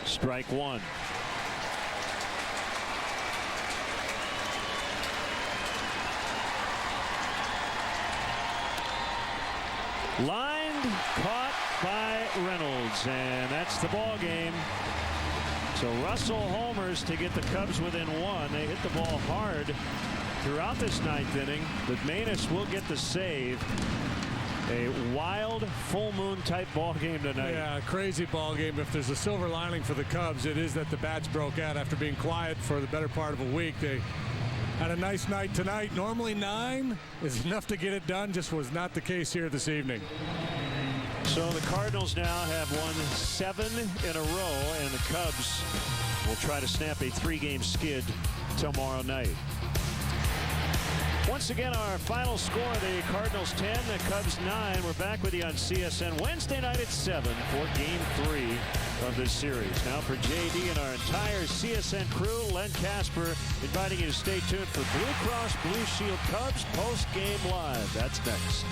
Strike 1. Lined, caught by Reynolds, and that's the ball game. So Russell homers to get the Cubs within 1. They hit the ball hard throughout this 9th inning, but Manus will get the save. A wild full moon type ball game tonight. Yeah, crazy ball game. If there's a silver lining for the Cubs, it is that the bats broke out after being quiet for the better part of a week. They had a nice night tonight. Normally 9 is enough to get it done. Just was not the case here this evening. So the Cardinals now have won 7 in a row, and the Cubs will try to snap a 3-game skid tomorrow night. Once again, our final score, the Cardinals 10, the Cubs 9. We're back with you on CSN Wednesday night at 7 for Game 3 of this series. Now for JD and our entire CSN crew, Len Casper inviting you to stay tuned for Blue Cross Blue Shield Cubs post-game live. That's next.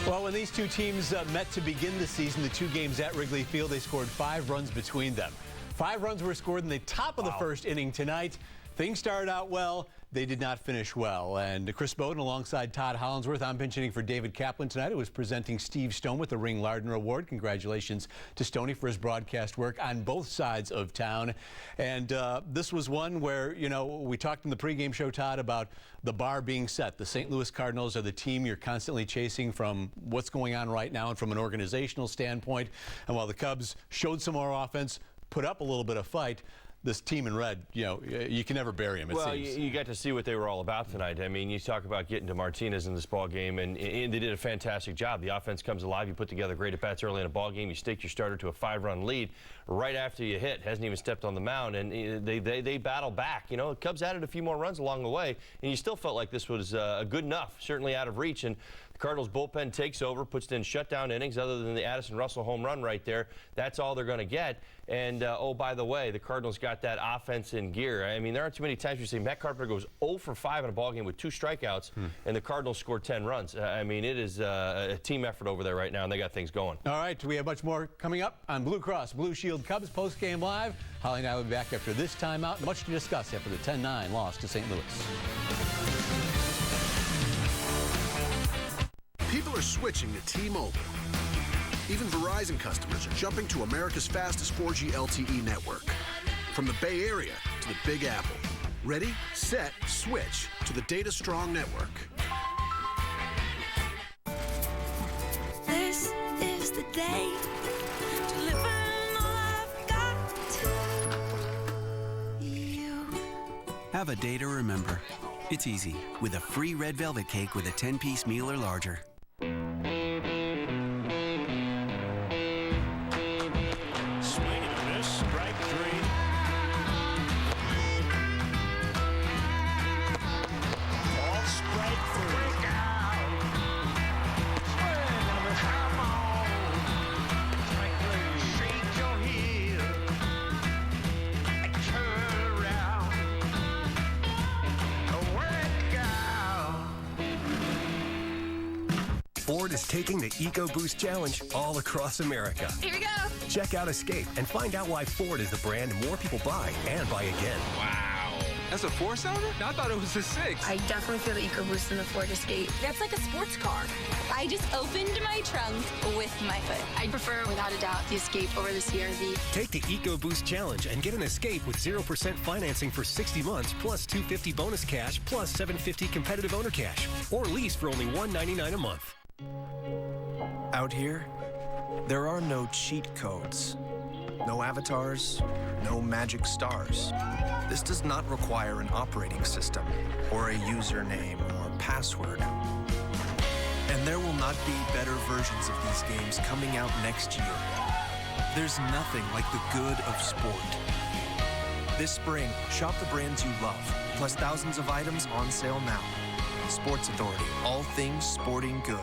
Well, when these two teams met to begin the season, the 2 games at Wrigley Field, they scored 5 runs between them. 5 runs were scored in the top of the first inning tonight. Things started out well. they did not finish well. And Chris Bowden alongside Todd Hollinsworth. I'm pinch hitting for David Kaplan tonight, who is presenting Steve Stone with the Ring Lardner Award. Congratulations to Stoney for his broadcast work on both sides of town. And this was one where, you know, we talked in the pregame show, Todd, about the bar being set. The St. Louis Cardinals are the team you're constantly chasing from what's going on right now and from an organizational standpoint. And while the Cubs showed some more offense, put up a little bit of fight, this team in red, you know, you can never bury them, it seems. You got to see what they were all about tonight. I mean, you talk about getting to Martinez in this ball game, and they did a fantastic job. The offense comes alive. You put together great at-bats early in a ball game. You stake your starter to a 5-run lead right after you hit. Hasn't even stepped on the mound, and they battle back. You know, the Cubs added a few more runs along the way, and you still felt like this was good enough, certainly out of reach. And the Cardinals bullpen takes over, puts in shutdown innings other than the Addison Russell home run right there. That's all they're going to get. And, oh, by the way, the Cardinals got that offense in gear. I mean, there aren't too many times you see Matt Carpenter goes 0 for 5 in a ballgame with 2 strikeouts, and the Cardinals scored 10 runs. I mean, it is a team effort over there right now, and they got things going. All right, we have much more coming up on Blue Cross Blue Shield Cubs postgame live. Holly and I will be back after this timeout. Much to discuss after the 10-9 loss to St. Louis. People are switching to T-Mobile. Even Verizon customers are jumping to America's fastest 4G LTE network. From the Bay Area to the Big Apple. Ready, set, switch to the data-strong network. This is the day to live in all I've got to you. Have a day to remember. It's easy with a free red velvet cake with a 10-piece meal or larger. Ford is taking the EcoBoost Challenge all across America. Here we go. Check out Escape and find out why Ford is the brand more people buy and buy again. Wow. That's a 4-cylinder? I thought it was a 6. I definitely feel the EcoBoost in the Ford Escape. That's like a sports car. I just opened my trunk with my foot. I prefer, without a doubt, the Escape over the CR-V. Take the EcoBoost Challenge and get an Escape with 0% financing for 60 months plus $250 bonus cash plus $750 competitive owner cash. Or lease for only $199 a month. Out here, there are no cheat codes, no avatars, no magic stars. This does not require an operating system or a username or password. And there will not be better versions of these games coming out next year. There's nothing like the good of sport. This spring, shop the brands you love, plus thousands of items on sale now. Sports Authority, all things sporting good.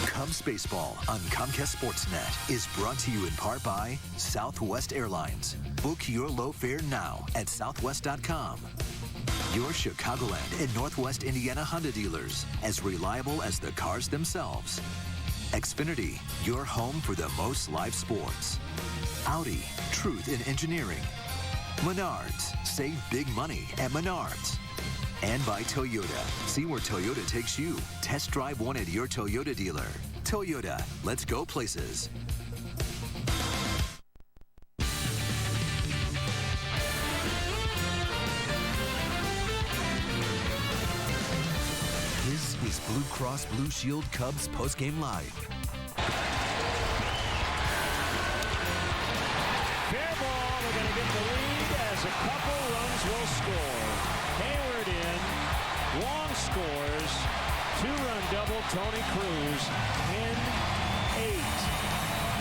Cubs Baseball on Comcast Sportsnet is brought to you in part by Southwest Airlines. Book your low fare now at southwest.com. Your Chicagoland and Northwest Indiana Honda dealers, as reliable as the cars themselves. Xfinity, your home for the most live sports. Audi, truth in engineering. Menards, save big money at Menards. And by Toyota. See where Toyota takes you. Test drive one at your Toyota dealer. Toyota, let's go places. This is Blue Cross Blue Shield Cubs postgame live. Fair ball, they're going to get the lead as a couple runs will score. Hayward in, Long scores, 2-run double, Tony Cruz, 10-8,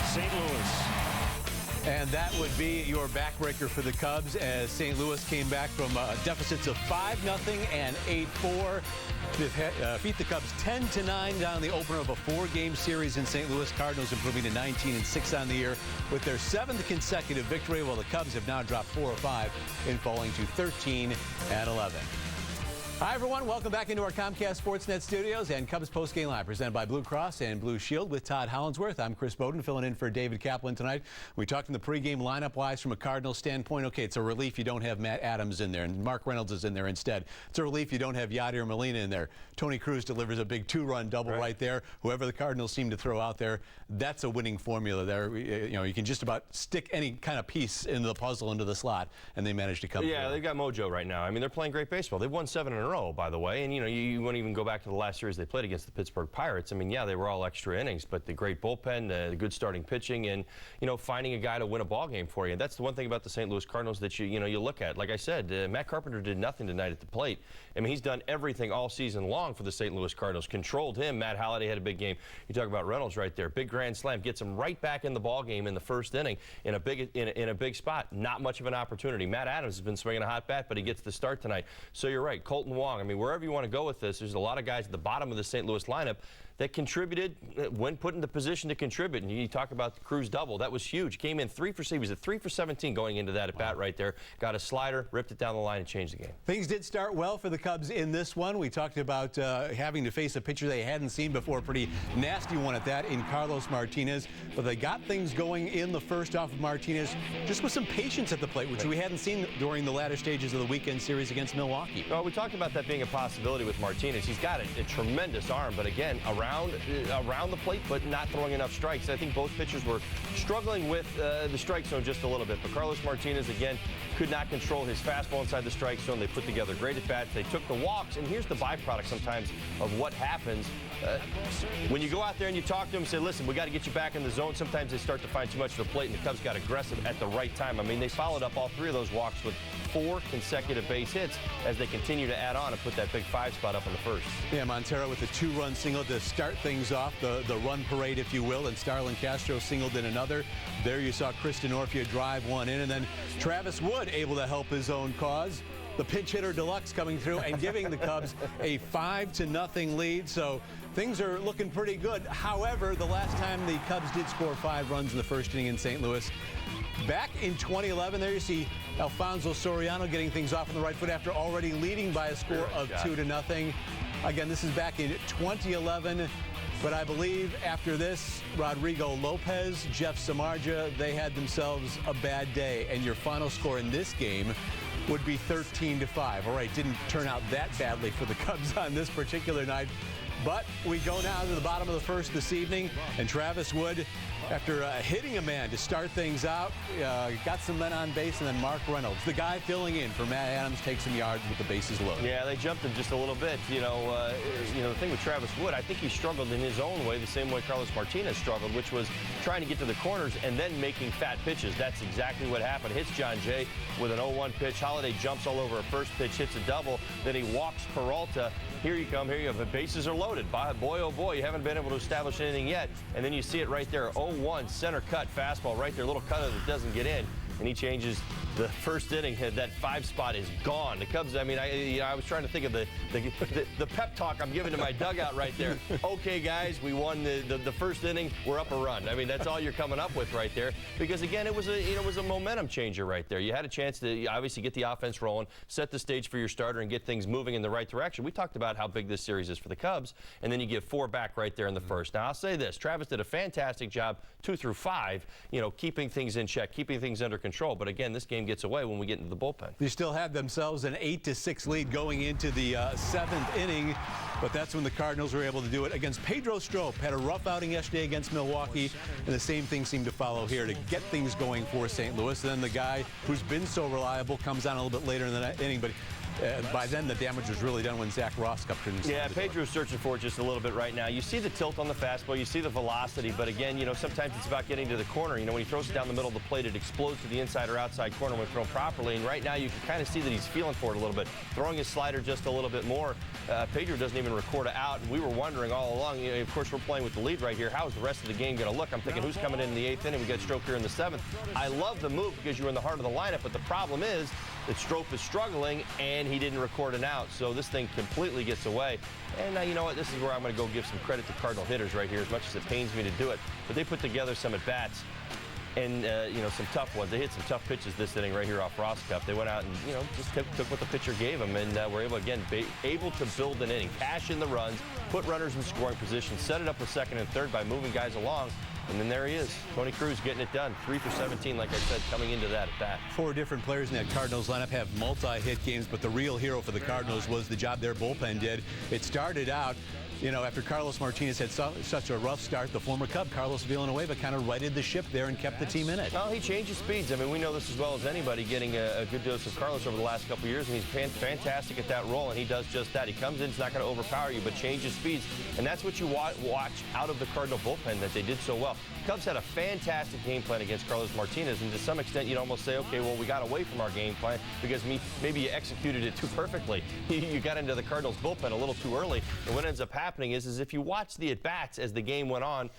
St. Louis. And that would be your backbreaker for the Cubs as St. Louis came back from deficits of 5-0 and 8-4 to beat the Cubs 10-9 down the opener of a 4-game series in St. Louis. Cardinals improving to 19-6 on the year with their 7th consecutive victory, while the Cubs have now dropped 4 or 5 in falling to 13-11. Hi, everyone. Welcome back into our Comcast Sportsnet studios and Cubs Postgame Live, presented by Blue Cross and Blue Shield with Todd Hollandsworth. I'm Chris Bowden, filling in for David Kaplan tonight. We talked in the pregame lineup-wise from a Cardinals standpoint. Okay, it's a relief you don't have Matt Adams in there, and Mark Reynolds is in there instead. It's a relief you don't have Yadier Molina in there. Tony Cruz delivers a big two-run double right there. Whoever the Cardinals seem to throw out there, that's a winning formula there. You know, you can just about stick any kind of piece into the puzzle into the slot, and they manage to come through. They've got mojo right now. I mean, they're playing great baseball. They've won 7 in a row, by the way. And, you know, you won't even go back to the last series they played against the Pittsburgh Pirates. I mean, yeah, they were all extra innings, but the great bullpen, the good starting pitching, and, you know, finding a guy to win a ball game for you. And that's the one thing about the St. Louis Cardinals that you look at. Like I said, Matt Carpenter did nothing tonight at the plate. I mean, he's done everything all season long for the St. Louis Cardinals. Controlled him. Matt Holliday had a big game. You talk about Reynolds right there. Big grand slam. Gets him right back in the ball game in the first inning in a big spot. Not much of an opportunity. Matt Adams has been swinging a hot bat, but he gets the start tonight. So you're right. Colton Wong. I mean, wherever you want to go with this, there's a lot of guys at the bottom of the St. Louis lineup that contributed when put in the position to contribute. And you talk about the Cruz double. That was huge. Came in 3 for 7. He was at 3 for 17 going into that at bat right there. Got a slider, ripped it down the line, and changed the game. Things did start well for the Cubs in this one. We talked about having to face a pitcher they hadn't seen before. Pretty nasty one at that in Carlos Martinez. But they got things going in the first off of Martinez just with some patience at the plate, which we hadn't seen during the latter stages of the weekend series against Milwaukee. Well, we talked about that being a possibility with Martinez. He's got a tremendous arm, but again, around the plate, but not throwing enough strikes. I think both pitchers were struggling with the strike zone just a little bit. But Carlos Martinez, again, could not control his fastball inside the strike zone. They put together great at-bats. They took the walks, and here's the byproduct sometimes of what happens. When you go out there and you talk to them and say, listen, we got to get you back in the zone, sometimes they start to find too much of the plate, and the Cubs got aggressive at the right time. I mean, they followed up all 3 of those walks with 4 consecutive base hits as they continue to add on and put that big 5 spot up in the first. Yeah, Montero with the 2-run single to start things off, the run parade, if you will, and Starlin Castro singled in another. There you saw Kristen Orfia drive one in, and then Travis Wood able to help his own cause. The pinch hitter deluxe coming through and giving the Cubs a 5-0 lead. So things are looking pretty good. However, the last time the Cubs did score 5 runs in the first inning in St. Louis, back in 2011, there you see Alfonso Soriano getting things off on the right foot after already leading by a score of 2-0. Again, this is back in 2011. But I believe after this, Rodrigo Lopez, Jeff Samardzija, they had themselves a bad day. And your final score in this game would be 13-5. All right, didn't turn out that badly for the Cubs on this particular night. But we go now to the bottom of the first this evening, and Travis Wood, after hitting a man to start things out, got some men on base, and then Mark Reynolds, the guy filling in for Matt Adams, takes some yards with the bases loaded. Yeah, they jumped him just a little bit. You know, the thing with Travis Wood, I think he struggled in his own way, the same way Carlos Martinez struggled, which was trying to get to the corners and then making fat pitches. That's exactly what happened. Hits John Jay with an 0-1 pitch. Holliday jumps all over a first pitch, hits a double, then he walks Peralta. Here you come, here you go. The bases are loaded. Boy, oh boy, you haven't been able to establish anything yet. And then you see it right there, 0-1, center cut fastball right there, little cutter that doesn't get in. And he changes the first inning. That 5 spot is gone. The Cubs, I mean, I was trying to think of the pep talk I'm giving to my dugout right there. Okay, guys, we won the first inning. We're up a run. I mean, that's all you're coming up with right there. Because again, it was a momentum changer right there. You had a chance to obviously get the offense rolling, set the stage for your starter, and get things moving in the right direction. We talked about how big this series is for the Cubs, and then you give 4 back right there in the first. Now, I'll say this: Travis did a fantastic job 2 through 5, keeping things in check, keeping things under control. But again, this game gets away when we get into the bullpen. They still had themselves an 8-6 lead going into the 7th inning, but that's when the Cardinals were able to do it against Pedro Strop. Had a rough outing yesterday against Milwaukee, and the same thing seemed to follow here to get things going for St. Louis. And then the guy who's been so reliable comes on a little bit later in the inning, but by then the damage was really done when Zach Ross got in. Yeah, Pedro's searching for it just a little bit right now. You see the tilt on the fastball, you see the velocity, but again, sometimes it's about getting to the corner. When he throws it down the middle of the plate, it explodes to the inside or outside corner when thrown properly. And right now you can kind of see that he's feeling for it a little bit, throwing his slider just a little bit more. Pedro doesn't even record it out, and we were wondering all along, of course we're playing with the lead right here, how is the rest of the game going to look? I'm thinking, who's coming in the 8th inning? We got Strop here in the 7th. I love the move because you're in the heart of the lineup, but the problem is that Strop is struggling, and he didn't record an out, so this thing completely gets away. And you know what? This is where I'm going to go give some credit to Cardinal hitters right here, as much as it pains me to do it. But they put together some at-bats. and some tough ones. They hit some tough pitches this inning right here off Ross Cup. They went out and just took what the pitcher gave them, and were able to build an inning, cash in the runs, put runners in scoring position, set it up with second and third by moving guys along. And then there he is, Tony Cruz getting it done. 3 for 17, like I said, coming into that at bat. 4 different players in that Cardinals lineup have multi-hit games, but the real hero for the Cardinals was the job their bullpen did. It started out, after Carlos Martinez had such a rough start, the former Cub, Carlos Villanueva, kind of righted the ship there and kept the team in it. Well, he changes speeds. I mean, we know this as well as anybody, getting a good dose of Carlos over the last couple of years, and he's fantastic at that role, and he does just that. He comes in, he's not going to overpower you, but changes speeds, and that's what you watch out of the Cardinal bullpen that they did so well. Cubs had a fantastic game plan against Carlos Martinez, and to some extent, you'd almost say, okay, well, we got away from our game plan because maybe you executed it too perfectly. You got into the Cardinals bullpen a little too early, and what ends up happening is if you watch the at-bats as the game went on,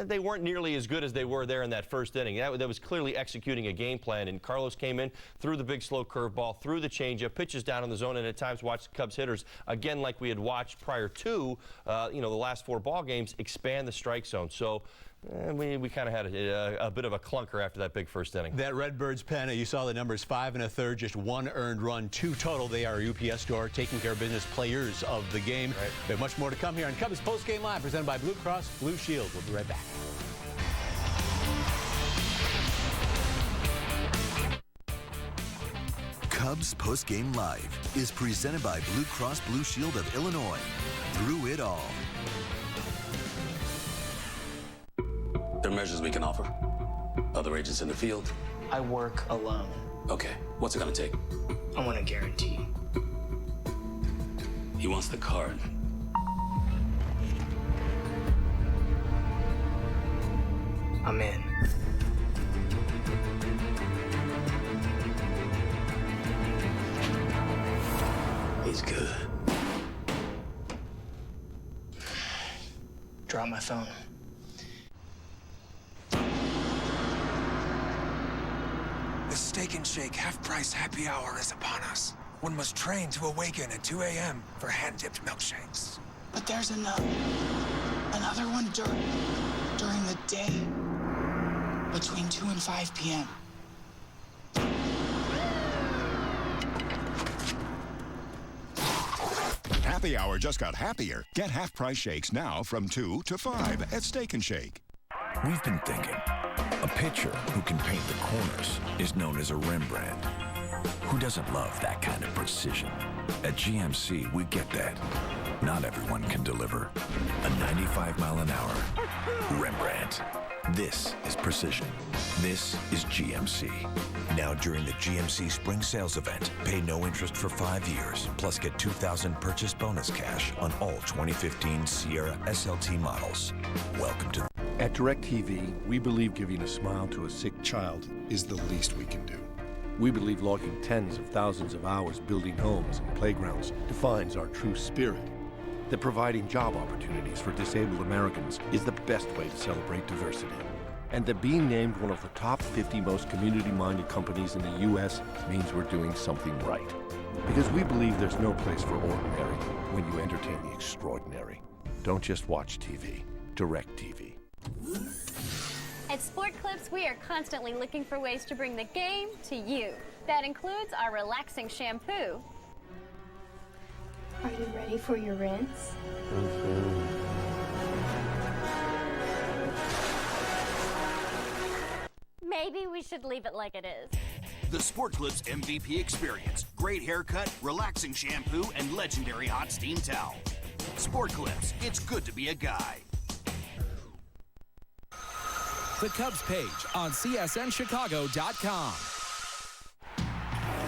they weren't nearly as good as they were there in that first inning. That was clearly executing a game plan, and Carlos came in, threw the big slow curveball, threw the changeup, pitches down in the zone, and at times watched Cubs hitters, again like we had watched prior to the last 4 ball games, expand the strike zone. So we kind of had a bit of a clunker after that big first inning. That Redbirds pen, you saw the numbers, 5 1/3, just 1 earned run, 2 total. They are a UPS store, taking care of business, players of the game. Right. We have much more to come here on Cubs Post Game Live, presented by Blue Cross Blue Shield. We'll be right back. Cubs Post Game Live is presented by Blue Cross Blue Shield of Illinois. Through it all. There are measures we can offer. Other agents in the field. I work alone. Okay, what's it gonna take? I want a guarantee. He wants the card. I'm in. He's good. Drop my phone. The Steak and Shake half-price happy hour is upon us. One must train to awaken at 2 a.m. for hand-dipped milkshakes. But there's another one during the day, between 2 and 5 p.m. Happy hour just got happier. Get half-price shakes now from 2 to 5 at Steak and Shake. We've been thinking. A pitcher who can paint the corners is known as a Rembrandt. Who doesn't love that kind of precision? At GMC, we get that. Not everyone can deliver a 95-mile-an-hour Rembrandt. This is precision. This is GMC. Now during the GMC Spring Sales Event, pay no interest for 5 years, plus get $2,000 purchase bonus cash on all 2015 Sierra SLT models. Welcome to... At DirecTV, we believe giving a smile to a sick child is the least we can do. We believe logging tens of thousands of hours building homes and playgrounds defines our true spirit. That providing job opportunities for disabled Americans is the best way to celebrate diversity. And that being named one of the top 50 most community-minded companies in the U.S. means we're doing something right. Because we believe there's no place for ordinary when you entertain the extraordinary. Don't just watch TV. DirecTV. At Sport Clips, we are constantly looking for ways to bring the game to you. That includes our relaxing shampoo. Are you ready for your rinse? Maybe we should leave it like it is. The Sport Clips MVP experience. Great haircut, relaxing shampoo, and legendary hot steam towel. Sport Clips, it's good to be a guy. The Cubs page on CSNChicago.com.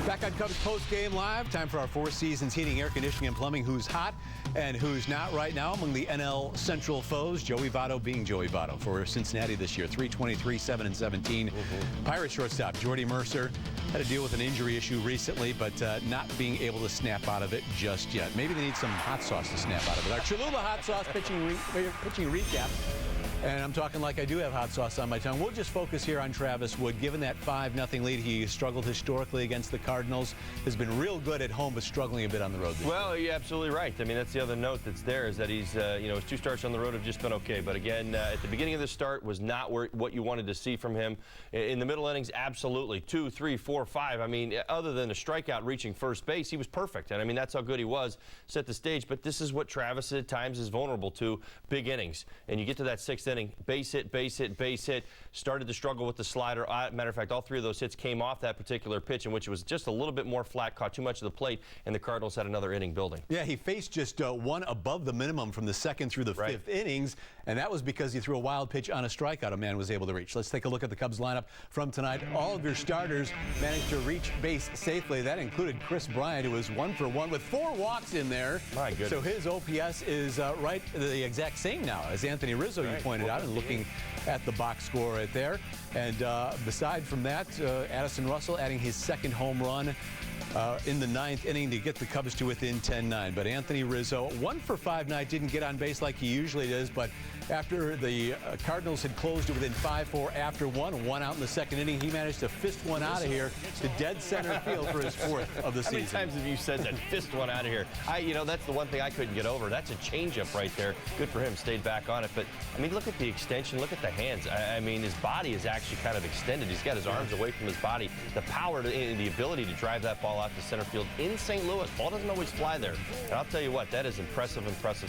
Back on Cubs Post Game Live. Time for our Four Seasons Heating, Air Conditioning, and Plumbing. Who's hot and who's not right now among the NL Central foes? Joey Votto being Joey Votto for Cincinnati this year. 323, 7-17. Pirates shortstop Jordy Mercer had to deal with an injury issue recently, but not being able to snap out of it just yet. Maybe they need some hot sauce to snap out of it. Our Cholula hot sauce pitching recap. And I'm talking like I do have hot sauce on my tongue. We'll just focus here on Travis Wood. Given that 5-0 lead, he struggled historically against the Cardinals. Has been real good at home, but struggling a bit on the road. Well, you're absolutely right. I mean, that's the other note that's there is that he's, his 2 starts on the road have just been okay. But again, at the beginning of the start was not what you wanted to see from him. In the middle innings, absolutely. 2, 3, 4, 5. I mean, other than a strikeout reaching first base, he was perfect. And I mean, that's how good he was. Set the stage. But this is what Travis at times is vulnerable to, big innings. And you get to that 6th inning, base hit, base hit, base hit. Started to struggle with the slider. Matter of fact, all 3 of those hits came off that particular pitch, in which it was just a little bit more flat, caught too much of the plate, and the Cardinals had another inning building. Yeah, he faced just one above the minimum from the 2nd through the 5th innings, and that was because he threw a wild pitch on a strikeout a man was able to reach. Let's take a look at the Cubs lineup from tonight. All of your starters managed to reach base safely. That included Chris Bryant, who was 1 for 1 with 4 walks in there. My goodness. So his OPS is right the exact same now as Anthony Rizzo, you pointed out, and looking at the box score right there. And beside from that, Addison Russell adding his 2nd home run in the 9th inning to get the Cubs to within 10-9. But Anthony Rizzo, 1 for 5 night, didn't get on base like he usually does, but after the Cardinals had closed it within 5-4 after 1 out in the 2nd inning, he managed to fist one out of here to dead center field for his 4th of the season. How many times have you said that? Fist one out of here. That's the one thing I couldn't get over. That's a changeup right there. Good for him. Stayed back on it. But, I mean, look at the extension. Look at the hands. I mean, his body is actually kind of extended. He's got his arms away from his body. The power and the ability to drive that ball out to center field in St. Louis. Ball doesn't always fly there. And I'll tell you what, that is impressive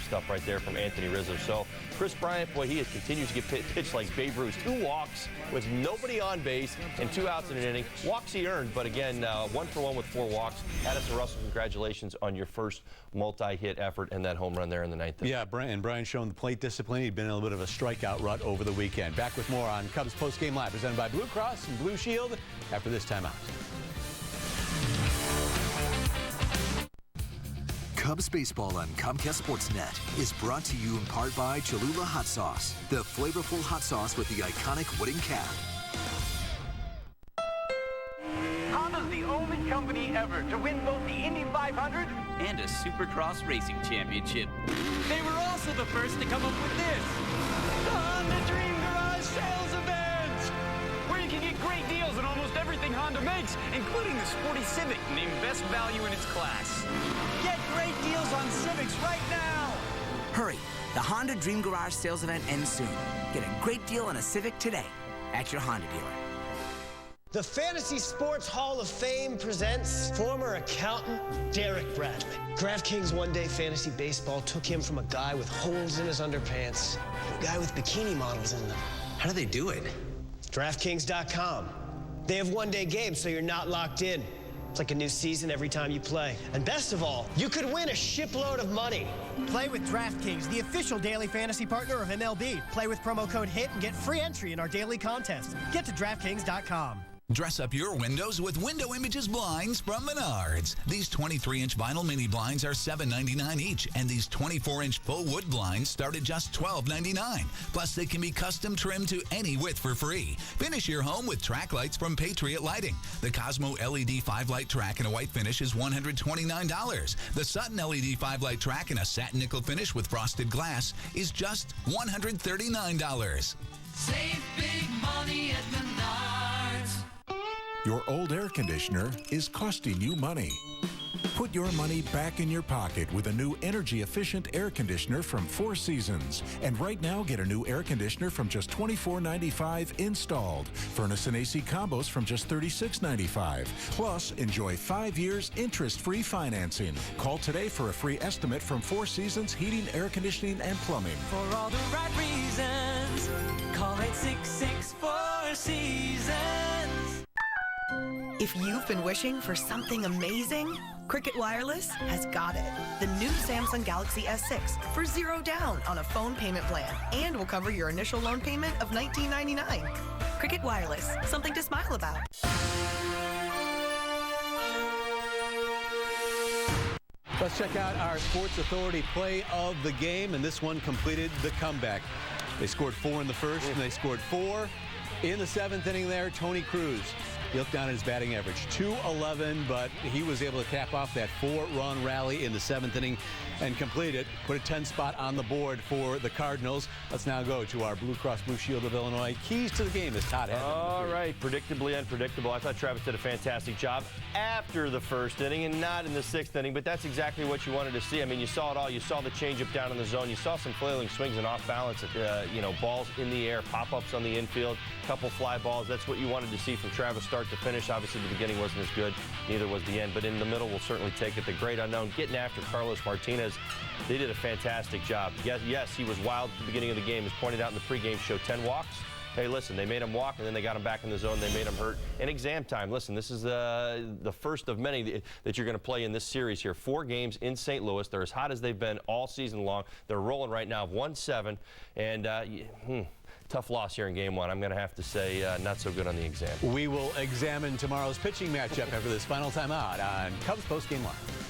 stuff right there from Anthony Rizzo. So, Chris Bryant, boy, he continues to get pitched like Babe Ruth. 2 walks with nobody on base and 2 outs in an inning. Walks he earned, but again, 1 for 1 with 4 walks. Addison Russell, congratulations on your first multi-hit effort and that home run there in the 9th inning. Yeah, Brian showing the plate discipline. He'd been in a little bit of a strikeout rut over the weekend. Back with more on Cubs Postgame Live, presented by Blue Cross and Blue Shield after this timeout. Cubs baseball on Comcast Sportsnet is brought to you in part by Cholula Hot Sauce, the flavorful hot sauce with the iconic wooden cap. Honda's the only company ever to win both the Indy 500 and a Supercross Racing Championship. They were also the first to come up with this, the Honda Dream Garage Sales Event, where you can get great deals on almost everything Honda makes, including the sporty Civic, named best value in its class. Get great deals on Civics right now. Hurry, the Honda Dream Garage Sales Event ends soon. Get a great deal on a Civic today at your Honda dealer. The Fantasy Sports Hall of Fame presents former accountant Derek Bradley. DraftKings One Day Fantasy Baseball took him from a guy with holes in his underpants to a guy with bikini models in them. How do they do it? DraftKings.com. They have one-day games, so you're not locked in. It's like a new season every time you play. And best of all, you could win a shipload of money. Play with DraftKings, the official daily fantasy partner of MLB. Play with promo code HIT and get free entry in our daily contest. Get to DraftKings.com. Dress up your windows with Window Images blinds from Menards. These 23-inch vinyl mini blinds are $7.99 each, and these 24-inch full wood blinds start at just $12.99. Plus, they can be custom trimmed to any width for free. Finish your home with track lights from Patriot Lighting. The Cosmo LED 5-light track in a white finish is $129. The Sutton LED 5-light track in a satin nickel finish with frosted glass is just $139. Save big money at Menards. Your old air conditioner is costing you money. Put your money back in your pocket with a new energy-efficient air conditioner from Four Seasons. And right now, get a new air conditioner from just $24.95 installed. Furnace and AC combos from just $36.95. Plus, enjoy 5 years interest-free financing. Call today for a free estimate from Four Seasons Heating, Air Conditioning, and Plumbing. For all the right reasons, call 866-4 Seasons. If you've been wishing for something amazing, Cricket Wireless has got it. The new Samsung Galaxy S6 for $0 down on a phone payment plan and will cover your initial loan payment of $19.99. Cricket Wireless, something to smile about. Let's check out our Sports Authority play of the game, and this one completed the comeback. They scored 4 in the first, and they scored 4 in the 7th inning there. Tony Cruz. You look down at his batting average, .211, but he was able to cap off that 4-run rally in the 7th inning and complete it. Put a 10 spot on the board for the Cardinals. Let's now go to our Blue Cross Blue Shield of Illinois keys to the game as Todd has it. All right, predictably unpredictable. I thought Travis did a fantastic job after the first inning and not in the sixth inning, but that's exactly what you wanted to see. I mean, you saw it all. You saw the changeup down in the zone. You saw some flailing swings and off balance, balls in the air, pop-ups on the infield, couple fly balls. That's what you wanted to see from Travis start to finish. Obviously, the beginning wasn't as good. Neither was the end, but in the middle, we'll certainly take it. The great unknown getting after Carlos Martinez. They did a fantastic job. Yes, he was wild at the beginning of the game. As pointed out in the pregame show, 10 walks. Hey, listen, they made him walk, and then they got him back in the zone. They made him hurt. And exam time. Listen, this is the first of many that you're going to play in this series here. 4 games in St. Louis. They're as hot as they've been all season long. They're rolling right now, 1-7. And tough loss here in game 1. I'm going to have to say not so good on the exam. We will examine tomorrow's pitching matchup after this final timeout on Cubs Postgame Live.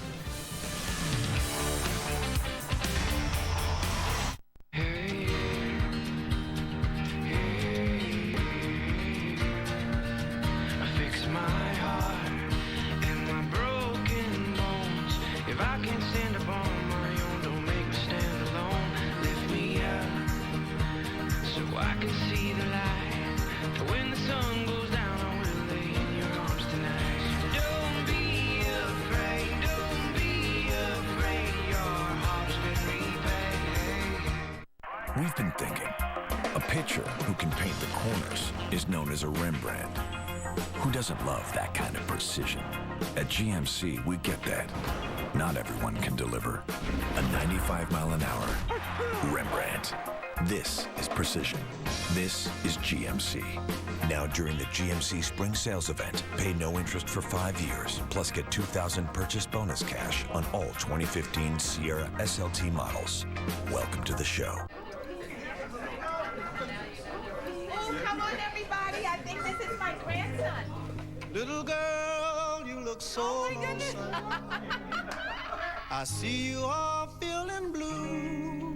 We've been thinking, a pitcher who can paint the corners is known as a Rembrandt. Who doesn't love that kind of precision? At GMC, we get that. Not everyone can deliver a 95-mile-an-hour Rembrandt. This is precision. This is GMC. Now during the GMC Spring Sales Event, pay no interest for 5 years, plus get $2,000 purchase bonus cash on all 2015 Sierra SLT models. Welcome to the show. Come on, everybody. I think this is my grandson. Little girl, you look so lonesome. I see you all feeling blue.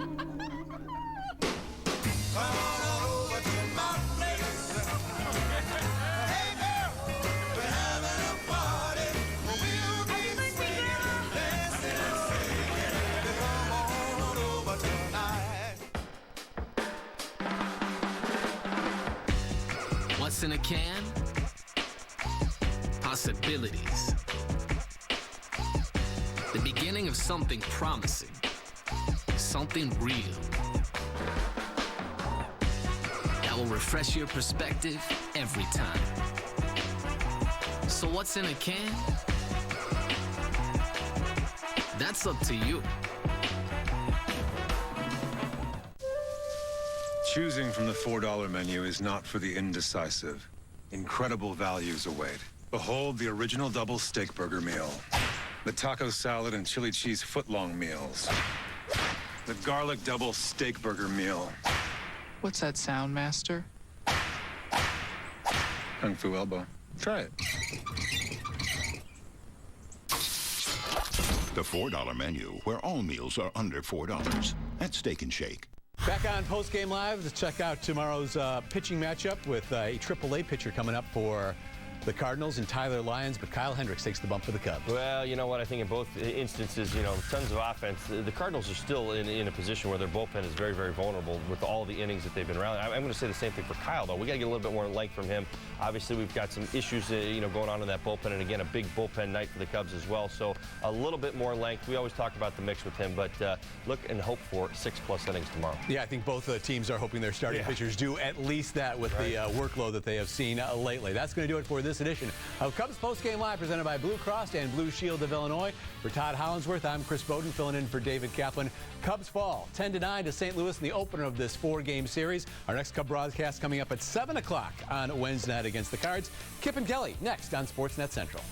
Come on over to my place. Hey, girl, we're having a party. We'll be singing, dancing, and singing. Come on over tonight. What's in a can? Possibilities. The beginning of something promising. Something real. That will refresh your perspective every time. So what's in a can? That's up to you. Choosing from the $4 menu is not for the indecisive. Incredible values await. Behold the original double steak burger meal. The taco salad and chili cheese footlong meals. The garlic double steak burger meal. What's that sound, Master? Kung Fu elbow. Try it. The $4 menu, where all meals are under $4 at Steak and Shake. Back on Postgame Live to check out tomorrow's pitching matchup with a AAA pitcher coming up for the Cardinals and Tyler Lyons, but Kyle Hendricks takes the bump for the Cubs. Well, you know what? I think in both instances, tons of offense. The Cardinals are still in a position where their bullpen is very, very vulnerable with all the innings that they've been rallying. I'm going to say the same thing for Kyle, though. We got to get a little bit more length from him. Obviously, we've got some issues, going on in that bullpen, and again, a big bullpen night for the Cubs as well. So a little bit more length. We always talk about the mix with him, but look and hope for 6+ innings tomorrow. Yeah, I think both teams are hoping their starting pitchers do at least that with the workload that they have seen lately. That's going to do it for this edition of Cubs Postgame Live, presented by Blue Cross and Blue Shield of Illinois. For Todd Hollinsworth, I'm Chris Bowden, filling in for David Kaplan. Cubs fall 10-9 to St. Louis in the opener of this 4-game series. Our next Cub broadcast coming up at 7 o'clock on Wednesday night against the Cards. Kip and Kelly next on Sportsnet Central.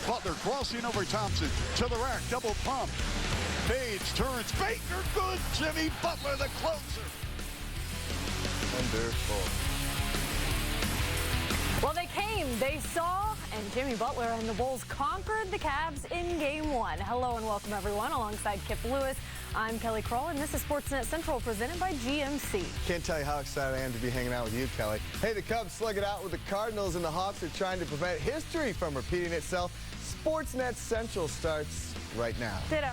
Butler crossing over Thompson to the rack, double pump. Page turns, Baker, good. Jimmy Butler, the closer. Wonderful. Well, they came, they saw, and Jimmy Butler and the Bulls conquered the Cavs in Game 1. Hello and welcome, everyone. Alongside Kip Lewis, I'm Kelly Kroll, and this is Sportsnet Central presented by GMC. Can't tell you how excited I am to be hanging out with you, Kelly. Hey, the Cubs slug it out with the Cardinals, and the Hawks are trying to prevent history from repeating itself. Sportsnet Central starts right now. Ditto.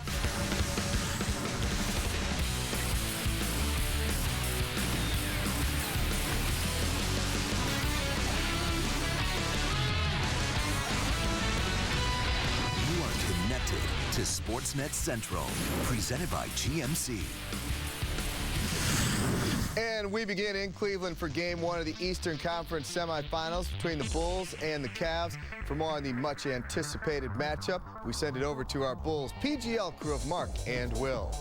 To Sportsnet Central, presented by GMC. And we begin in Cleveland for Game 1 of the Eastern Conference semifinals between the Bulls and the Cavs. For more on the much-anticipated matchup, we send it over to our Bulls PGL crew of Mark and Will.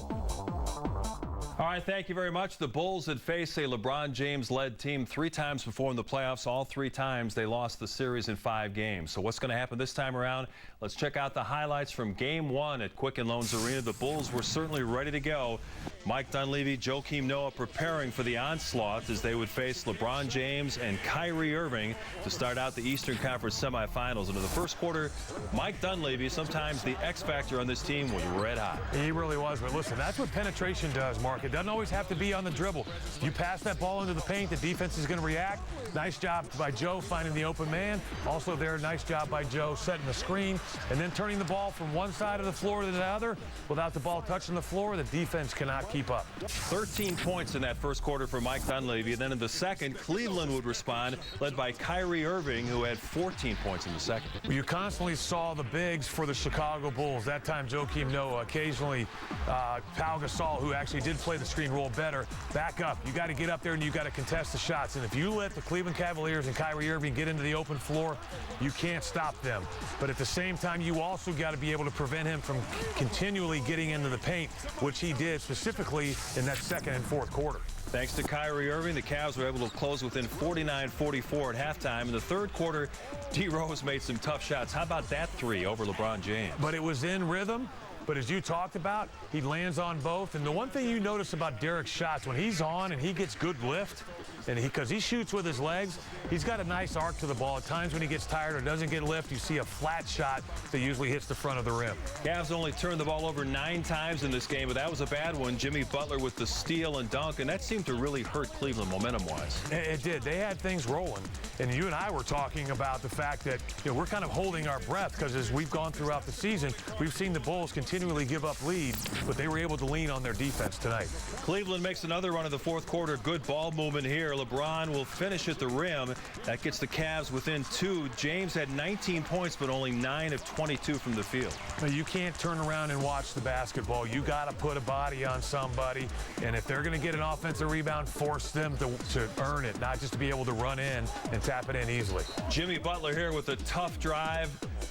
All right, thank you very much. The Bulls had faced a LeBron James-led team 3 times before in the playoffs. All 3 times they lost the series in 5 games. So what's going to happen this time around? Let's check out the highlights from Game 1 at Quicken Loans Arena. The Bulls were certainly ready to go. Mike Dunleavy, Joakim Noah preparing for the onslaught as they would face LeBron James and Kyrie Irving to start out the Eastern Conference semifinals. And in the first quarter, Mike Dunleavy, sometimes the X factor on this team, was red hot. He really was. But listen, that's what penetration does, Mark. It doesn't always have to be on the dribble. You pass that ball into the paint, the defense is going to react. Nice job by Joe finding the open man. Also there, nice job by Joe setting the screen and then turning the ball from one side of the floor to the other. Without the ball touching the floor, the defense cannot keep up. 13 points in that first quarter for Mike Dunleavy. And then in the second, Cleveland would respond, led by Kyrie Irving, who had 14 points in the second. Well, you constantly saw the bigs for the Chicago Bulls. That time, Joakim Noah, occasionally Pau Gasol, who actually did play the screen roll better. Back up. You got to get up there and you got to contest the shots. And if you let the Cleveland Cavaliers and Kyrie Irving get into the open floor, you can't stop them. But at the same time, you also got to be able to prevent him from continually getting into the paint, which he did specifically in that second and fourth quarter. Thanks to Kyrie Irving, the Cavs were able to close within 49-44 at halftime. In the third quarter, D. Rose made some tough shots. How about that 3 over LeBron James? But it was in rhythm. But as you talked about, he lands on both. And the one thing you notice about Derek's shots, when he's on and he gets good lift, and because he shoots with his legs, he's got a nice arc to the ball. At times when he gets tired or doesn't get lift, you see a flat shot that usually hits the front of the rim. Cavs only turned the ball over 9 times in this game, but that was a bad one. Jimmy Butler with the steal and dunk, and that seemed to really hurt Cleveland momentum-wise. It did. They had things rolling. And you and I were talking about the fact that, you know, we're kind of holding our breath because as we've gone throughout the season, we've seen the Bulls continually give up leads, but they were able to lean on their defense tonight. Cleveland makes another run of the fourth quarter. Good ball movement here. LeBron will finish at the rim. That gets the Cavs within 2. James had 19 points, but only 9 of 22 from the field. You can't turn around and watch the basketball. You got to put a body on somebody, and if they're going to get an offensive rebound, force them to earn it, not just to be able to run in and tap it in easily. Jimmy Butler here with a tough drive.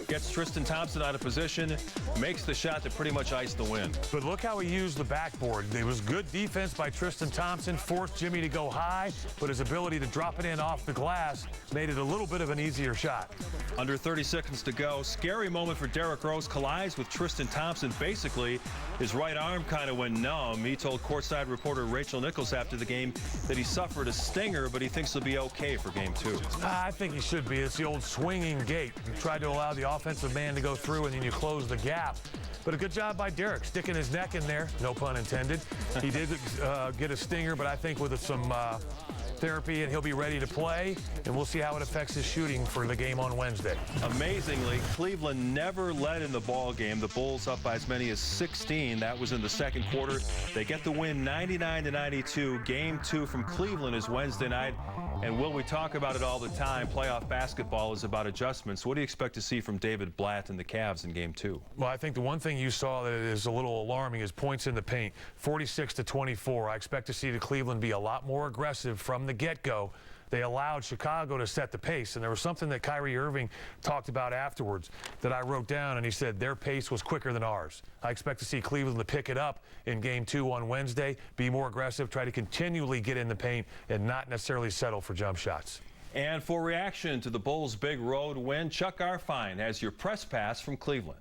Gets Tristan Thompson out of position, makes the shot to pretty much ice the win. But look how he used the backboard. It was good defense by Tristan Thompson, forced Jimmy to go high, but his ability to drop it in off the glass made it a little bit of an easier shot. Under 30 seconds to go. Scary moment for Derrick Rose. Collides with Tristan Thompson. Basically, his right arm kind of went numb. He told courtside reporter Rachel Nichols after the game that he suffered a stinger, but he thinks he'll be okay for Game 2. I think he should be. It's the old swinging gate. You try to allow the offensive man to go through, and then you close the gap. But a good job by Derrick, sticking his neck in there, no pun intended. He did get a stinger, but I think with some therapy and he'll be ready to play, and we'll see how it affects his shooting for the game on Wednesday. Amazingly, Cleveland never led in the ball game. The Bulls up by as many as 16. That was in the second quarter. They get the win 99-92. Game 2 from Cleveland is Wednesday night. And Will, we talk about it all the time. Playoff basketball is about adjustments. What do you expect to see from David Blatt and the Cavs in Game 2? Well, I think the one thing you saw that is a little alarming is points in the paint, 46-24. I expect to see the Cleveland be a lot more aggressive from the get-go. They allowed Chicago to set the pace, and there was something that Kyrie Irving talked about afterwards that I wrote down, and he said their pace was quicker than ours. I expect to see Cleveland to pick it up in Game 2 on Wednesday, be more aggressive, try to continually get in the paint, and not necessarily settle for jump shots. And for reaction to the Bulls' big road win, Chuck Arfine has your press pass from Cleveland.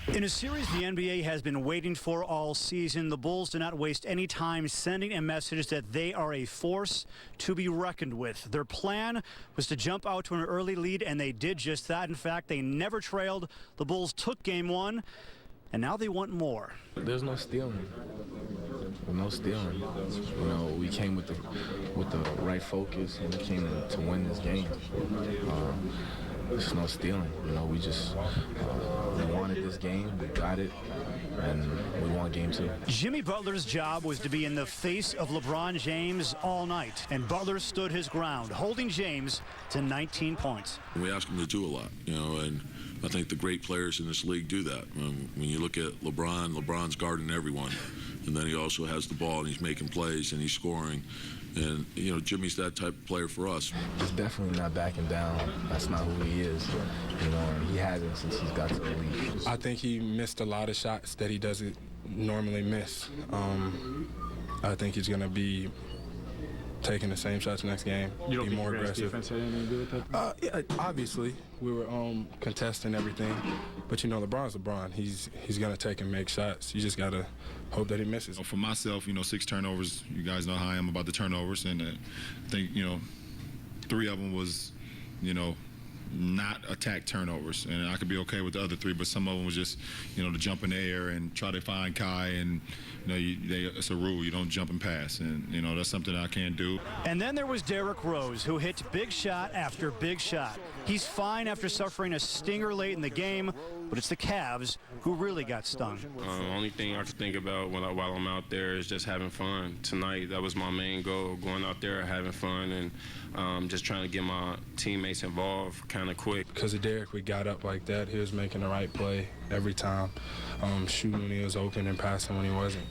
In a series the NBA has been waiting for all season, the Bulls do not waste any time sending a message that they are a force to be reckoned with. Their plan was to jump out to an early lead, and they did just that. In fact, they never trailed. The Bulls took game one, and now they want more. There's no stealing. No stealing. You know, we came with the right focus, and we came to win this game. There's no stealing. You know, we just we wanted this game, we got it, and we want game two. Jimmy Butler's job was to be in the face of LeBron James all night, and Butler stood his ground, holding James to 19 points. We ask him to do a lot, you know, and I think the great players in this league do that. When you look at LeBron's guarding everyone, and then he also has the ball and he's making plays and he's scoring. And, you know, Jimmy's that type of player for us. He's definitely not backing down. That's not who he is. You know, and he hasn't since he's got to the league. I think he missed a lot of shots that he doesn't normally miss. I think he's going to be taking the same shots next game, You don't be think more your aggressive. defense had anything to do with that? Yeah, obviously, we were contesting everything, but you know, LeBron's LeBron. He's gonna take and make shots. You just gotta hope that he misses. For myself, you know, 6 turnovers. You guys know how I am about the turnovers, and I think, you know, 3 of them was, you know, not attack turnovers, and I could be okay with the other 3, but some of them was just, you know, to jump in the air and try to find Kai, and you know, it's a rule, you don't jump and pass, and you know, that's something I can't do. And then there was Derrick Rose, who hit big shot after big shot. He's fine after suffering a stinger late in the game, but it's the Cavs who really got stung. The only thing I can think about while I'm out there is just having fun. Tonight, that was my main goal, going out there, having fun, and just trying to get my teammates involved kind of quick. Because of Derrick, we got up like that. He was making the right play every time, shooting when he was open and passing when he wasn't.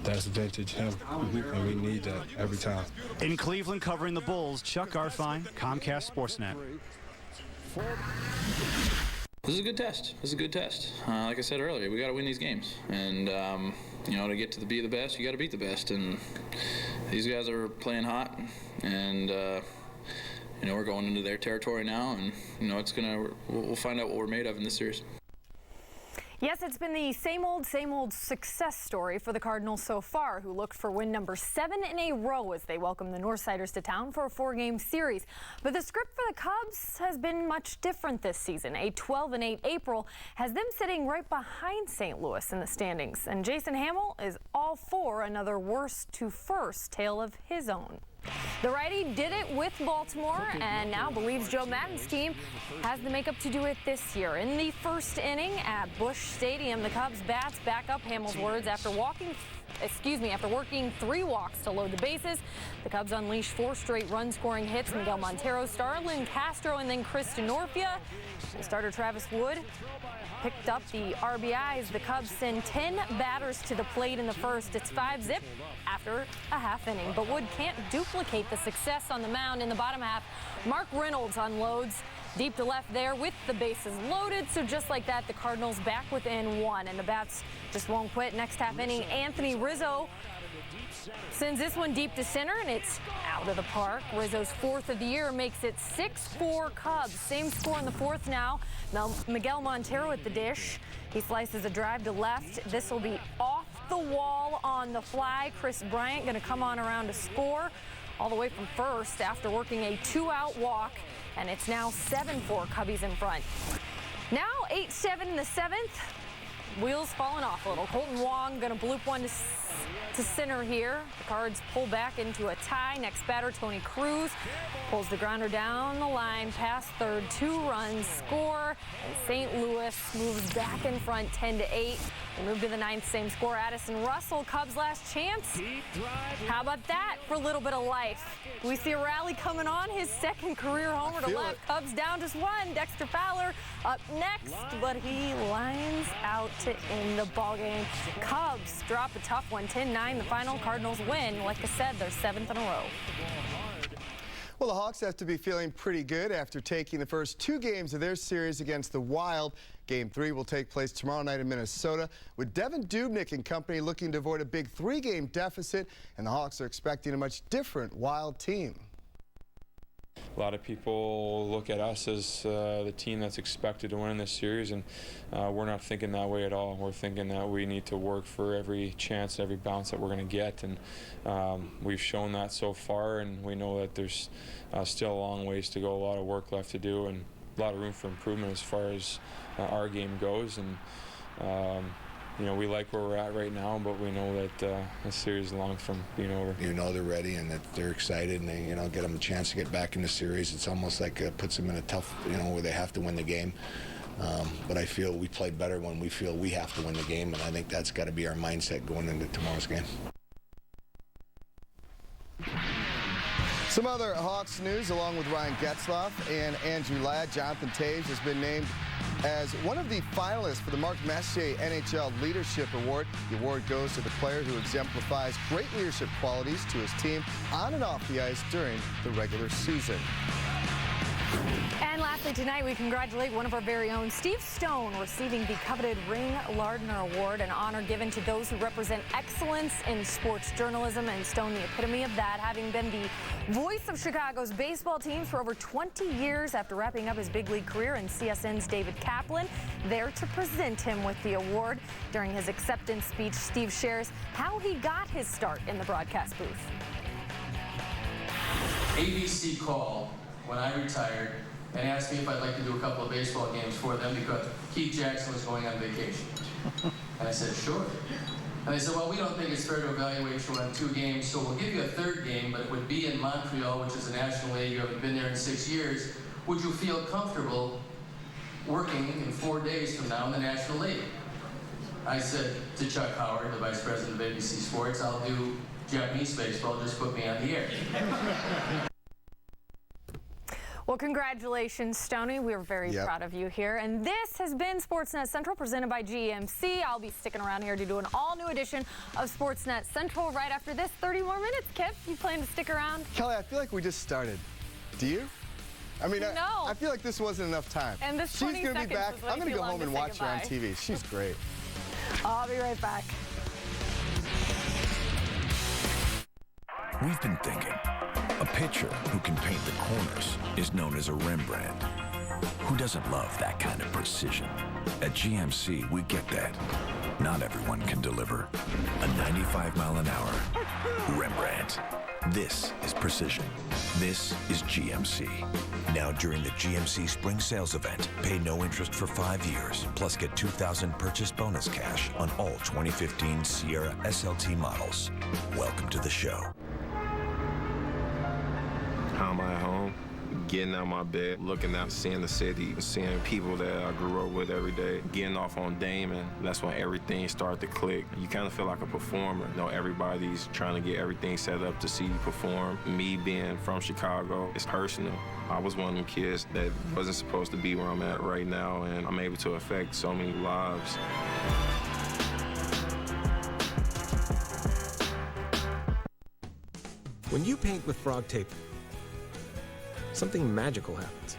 That's vintage him, and we need that every time. In Cleveland, covering the Bulls, Chuck Garfine, Comcast Sportsnet. This is a good test. This is a good test. Like I said earlier, we got to win these games, and you know, to get to be the best, you got to beat the best. And these guys are playing hot, and you know, we're going into their territory now, and you know, we'll find out what we're made of in this series. Yes, it's been the same old success story for the Cardinals so far, who looked for win number 7 in a row as they welcome the Northsiders to town for a 4-game series. But the script for the Cubs has been much different this season. A 12-8 April has them sitting right behind St. Louis in the standings. And Jason Hamill is all for another worst to first tale of his own. The righty did it with Baltimore and now believes Joe Maddon's team has the makeup to do it this year. In the first inning at Busch Stadium, the Cubs bats back up Hamill's words after working 3 walks to load the bases. The Cubs unleashed 4 straight run-scoring hits. Miguel Montero, Starlin Castro, and then Chris Denorfia. The starter Travis Wood picked up the RBIs. The Cubs send 10 batters to the plate in the first. It's 5-zip after a half inning. But Wood can't duplicate the success on the mound in the bottom half. Mark Reynolds unloads deep to left there with the bases loaded. So just like that, the Cardinals back within 1. And the bats just won't quit. Next half inning, Anthony Rizzo sends this one deep to center, and it's out of the park. Rizzo's 4th of the year makes it 6-4 Cubs. Same score in the 4th now. Miguel Montero at the dish. He slices a drive to left. This will be off the wall on the fly. Chris Bryant going to come on around to score all the way from first after working a 2-out walk, and it's now 7-4 Cubbies in front. Now 8-7 in the 7th. Wheels falling off a little. Colton Wong going to bloop one to center here. The Cards pull back into a tie. Next batter, Tony Cruz, pulls the grounder down the line, past third, 2 runs, score, and St. Louis moves back in front 10-8. We move to the 9th, same score. Addison Russell, Cubs' last chance. How about that for a little bit of life? We see a rally coming on, his 2nd career homer to left. Cubs down just 1. Dexter Fowler up next, but he lines out to end the ballgame. Cubs drop a tough one, 10-9 the final. Cardinals win. Like I said, they're 7th in a row. Well, the Hawks have to be feeling pretty good after taking the first 2 games of their series against the Wild. Game 3 will take place tomorrow night in Minnesota, with Devin Dubnyk and company looking to avoid a big 3-game deficit, and the Hawks are expecting a much different Wild team. A lot of people look at us as the team that's expected to win this series, and we're not thinking that way at all. We're thinking that we need to work for every chance, every bounce that we're going to get, and we've shown that so far, and we know that there's still a long ways to go, a lot of work left to do, and a lot of room for improvement as far as our game goes. And you know, we like where we're at right now, but we know that the series is long from being over. You know they're ready and that they're excited, and they, you know, get them a chance to get back in the series. It's almost like it puts them in a tough, you know, where they have to win the game. But I feel we play better when we feel we have to win the game, and I think that's got to be our mindset going into tomorrow's game. Some other Hawks news, along with Ryan Getzlaf and Andrew Ladd, Jonathan Toews has been named as one of the finalists for the Marc Messier NHL Leadership Award. The award goes to the player who exemplifies great leadership qualities to his team on and off the ice during the regular season. And lastly tonight, we congratulate one of our very own, Steve Stone, receiving the coveted Ring Lardner Award, an honor given to those who represent excellence in sports journalism, and Stone the epitome of that, having been the voice of Chicago's baseball teams for over 20 years after wrapping up his big league career in CSN's David Kaplan. There to present him with the award. During his acceptance speech, Steve shares how he got his start in the broadcast booth. ABC called when I retired and asked me if I'd like to do a couple of baseball games for them because Keith Jackson was going on vacation. And I said, sure. And they said, well, we don't think it's fair to evaluate you on 2 games, so we'll give you a 3rd game, but it would be in Montreal, which is a National League. You haven't been there in 6 years. Would you feel comfortable working in 4 days from now in the National League? I said to Chuck Howard, the vice president of ABC Sports, I'll do Japanese baseball, just put me on the air. Well, congratulations, Stoney. We're very proud of you here. And this has been Sportsnet Central, presented by GMC. I'll be sticking around here to do an all-new edition of Sportsnet Central right after this. 30 more minutes, Kip. You plan to stick around? Kelly, I feel like we just started. Do you? I mean, I feel like this wasn't enough time. And this She's going to be back. I'm going to go home and watch her on TV. She's great. I'll be right back. We've been thinking. A pitcher who can paint the corners is known as a Rembrandt. Who doesn't love that kind of precision? At GMC, we get that. Not everyone can deliver a 95-mile-an-hour Rembrandt. This is precision. This is GMC. Now during the GMC Spring Sales Event, pay no interest for 5 years, plus get $2,000 purchase bonus cash on all 2015 Sierra SLT models. Welcome to the show. How am I at home? Getting out of my bed, looking out, seeing the city, seeing people that I grew up with every day, getting off on Damon. That's when everything started to click. You kind of feel like a performer. You know, everybody's trying to get everything set up to see you perform. Me being from Chicago, it's personal. I was one of them kids that wasn't supposed to be where I'm at right now, and I'm able to affect so many lives. When you paint with Frog Tape, something magical happens.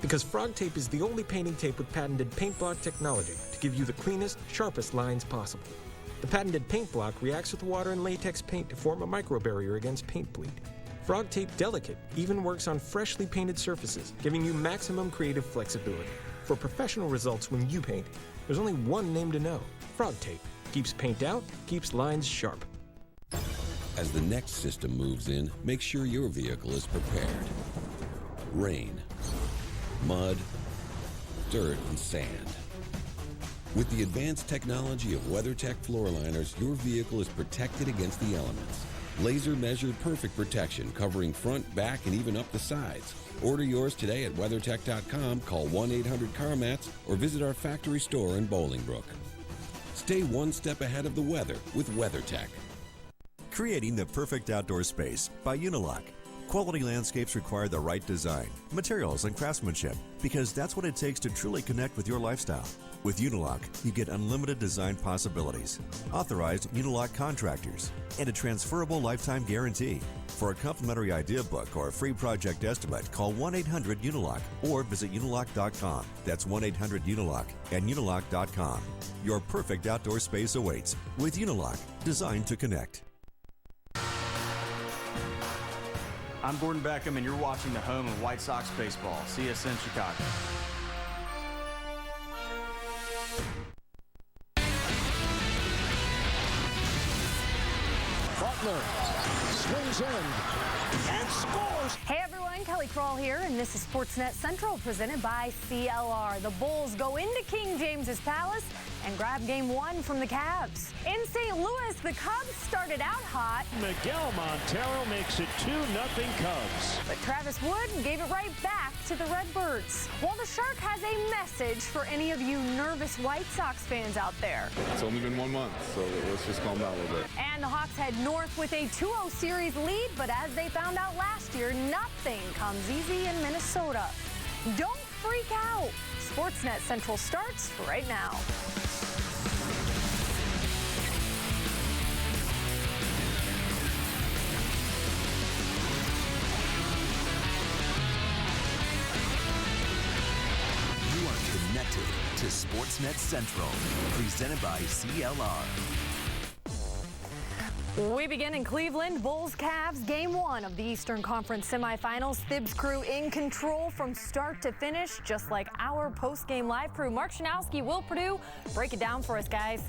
Because Frog Tape is the only painting tape with patented paint block technology to give you the cleanest, sharpest lines possible. The patented paint block reacts with water and latex paint to form a microbarrier against paint bleed. Frog Tape Delicate even works on freshly painted surfaces, giving you maximum creative flexibility. For professional results when you paint, there's only one name to know. Frog Tape. Keeps paint out, keeps lines sharp. As the next system moves in, make sure your vehicle is prepared. Rain, mud, dirt, and sand. With the advanced technology of WeatherTech floor liners, your vehicle is protected against the elements. Laser-measured perfect protection covering front, back, and even up the sides. Order yours today at WeatherTech.com, call 1-800-CarMats, or visit our factory store in Bolingbrook. Stay one step ahead of the weather with WeatherTech. Creating the perfect outdoor space by Unilock. Quality landscapes require the right design, materials, and craftsmanship, because that's what it takes to truly connect with your lifestyle. With Unilock, you get unlimited design possibilities, authorized Unilock contractors, and a transferable lifetime guarantee. For a complimentary idea book or a free project estimate, call 1-800-UNILOCK or visit unilock.com. That's 1-800-UNILOCK and unilock.com. Your perfect outdoor space awaits with Unilock, designed to connect. I'm Gordon Beckham, and you're watching the home of White Sox baseball, CSN Chicago. Butler swings in and scores. Hey everyone, Kelly Crawl here, and this is Sportsnet Central presented by CLR. The Bulls go into King James's Palace and grab game 1 from the Cavs. In St. Louis, the Cubs started out hot. Miguel Montero makes it 2-0 Cubs. But Travis Wood gave it right back to the Redbirds. Well, the Shark has a message for any of you nervous White Sox fans out there. It's only been 1 month, so let's just calm down a little bit. And the Hawks head north with a 2-0 series lead, but as they found out last year, nothing comes easy in Minnesota. Don't freak out. Sportsnet Central starts right now. You are connected to Sportsnet Central, presented by CLR. We begin in Cleveland. Bulls Cavs game 1 of the Eastern Conference semifinals. Thibs crew in control from start to finish, just like our post-game live crew. Mark Shanowski, Will Perdue, break it down for us, guys.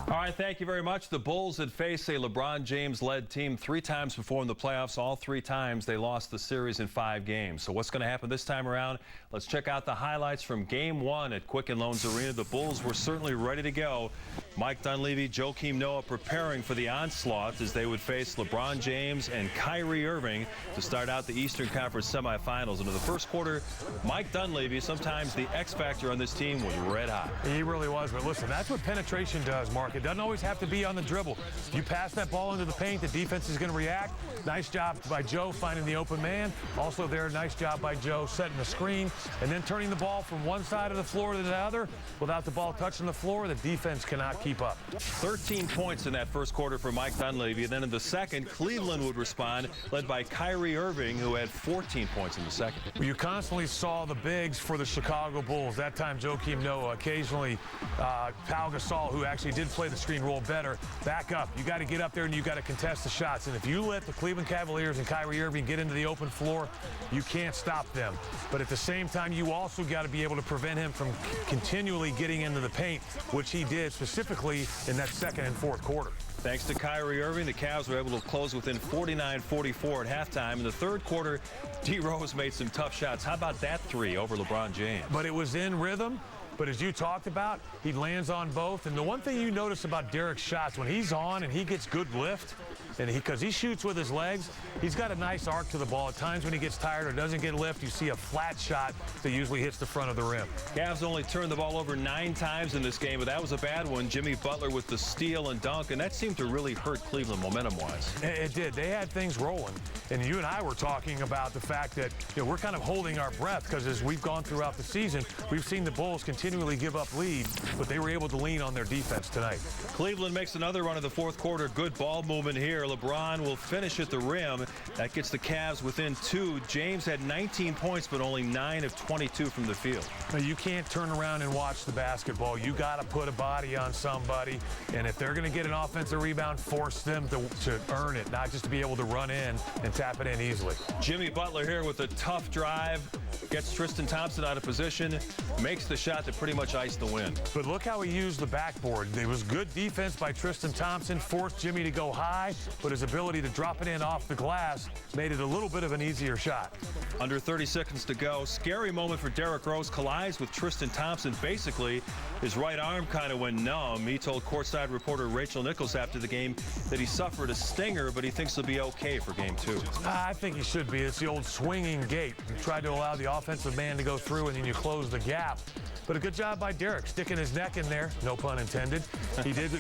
All right, thank you very much. The Bulls had faced a LeBron James-led team 3 times before in the playoffs. All 3 times they lost the series in 5 games. So what's going to happen this time around? Let's check out the highlights from game 1 at Quicken Loans Arena. The Bulls were certainly ready to go. Mike Dunleavy, Joakim Noah preparing for the onslaught as they would face LeBron James and Kyrie Irving to start out the Eastern Conference semifinals. Into the first quarter, Mike Dunleavy, sometimes the X factor on this team, was red hot. He really was, but listen, that's what penetration does, Mark. It doesn't always have to be on the dribble. You pass that ball into the paint, the defense is going to react. Nice job by Joe finding the open man. Also there, nice job by Joe setting the screen and then turning the ball from one side of the floor to the other. Without the ball touching the floor, the defense cannot keep up. 13 points in that first quarter for Mike Dunleavy. And then in the second, Cleveland would respond, led by Kyrie Irving, who had 14 points in the second. You constantly saw the bigs for the Chicago Bulls. That time, Joakim Noah, occasionally Pau Gasol, who actually did play the screen role better, back up. You got to get up there and you got to contest the shots. And if you let the Cleveland Cavaliers and Kyrie Irving get into the open floor, you can't stop them. But at the same time, you also got to be able to prevent him from continually getting into the paint, which he did specifically in that second and fourth quarter. Thanks to Kyrie Irving, the Cavs were able to close within 49-44 at halftime. In the third quarter, D. Rose made some tough shots. How about that 3 over LeBron James? But it was in rhythm. But as you talked about, he lands on both. And the one thing you notice about Derek's shots, when he's on and he gets good lift, and because he shoots with his legs, he's got a nice arc to the ball. At times when he gets tired or doesn't get lift, you see a flat shot that usually hits the front of the rim. Cavs only turned the ball over 9 times in this game, but that was a bad one. Jimmy Butler with the steal and dunk, and that seemed to really hurt Cleveland momentum-wise. It did. They had things rolling. And you and I were talking about the fact that we're kind of holding our breath because as we've gone throughout the season, we've seen the Bulls continually give up leads, but they were able to lean on their defense tonight. Cleveland makes another run of the fourth quarter. Good ball movement here. LeBron will finish at the rim. That gets the Cavs within 2. James had 19 points, but only 9 of 22 from the field. Now, you can't turn around and watch the basketball. You got to put a body on somebody, and if they're going to get an offensive rebound, force them to earn it, not just to be able to run in and tap it in easily. Jimmy Butler here with a tough drive, gets Tristan Thompson out of position, makes the shot that pretty much iced the win. But look how he used the backboard. There was good defense by Tristan Thompson, forced Jimmy to go high, but his ability to drop it in off the glass made it a little bit of an easier shot. Under 30 seconds to go. Scary moment for Derrick Rose. Collides with Tristan Thompson. Basically, his right arm kind of went numb. He told courtside reporter Rachel Nichols after the game that he suffered a stinger, but he thinks he'll be okay for game 2. I think he should be. It's the old swinging gate. You tried to allow the offensive man to go through, and then you close the gap. But a good job by Derrick, sticking his neck in there, no pun intended. He did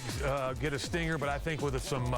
get a stinger, but I think with some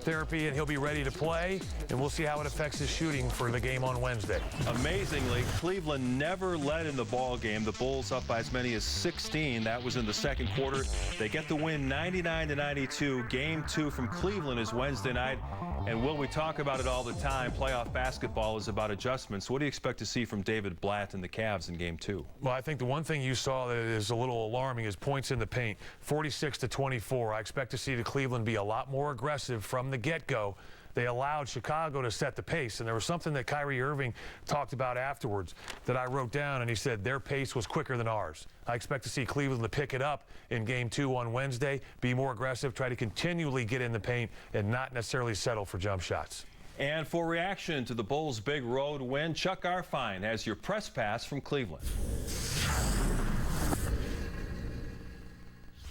therapy and he'll be ready to play, and we'll see how it affects his shooting for the game on Wednesday. Amazingly, Cleveland never led in the ball game. The Bulls up by as many as 16. That was in the second quarter. They get the win 99-92. Game 2 from Cleveland is Wednesday night. And Will, we talk about it all the time. Playoff basketball is about adjustments. What do you expect to see from David Blatt and the Cavs in Game 2? Well, I think the one thing you saw that is a little alarming is points in the paint, 46-24. I expect to see the Cleveland be a lot more aggressive from the get-go they allowed Chicago to set the pace. And there was something that Kyrie Irving talked about afterwards that I wrote down, and he said their pace was quicker than ours. I expect to see Cleveland to pick it up in Game 2 on Wednesday, be more aggressive, try to continually get in the paint, and not necessarily settle for jump shots. And for reaction to the Bulls' big road win, Chuck Arfine has your press pass from Cleveland.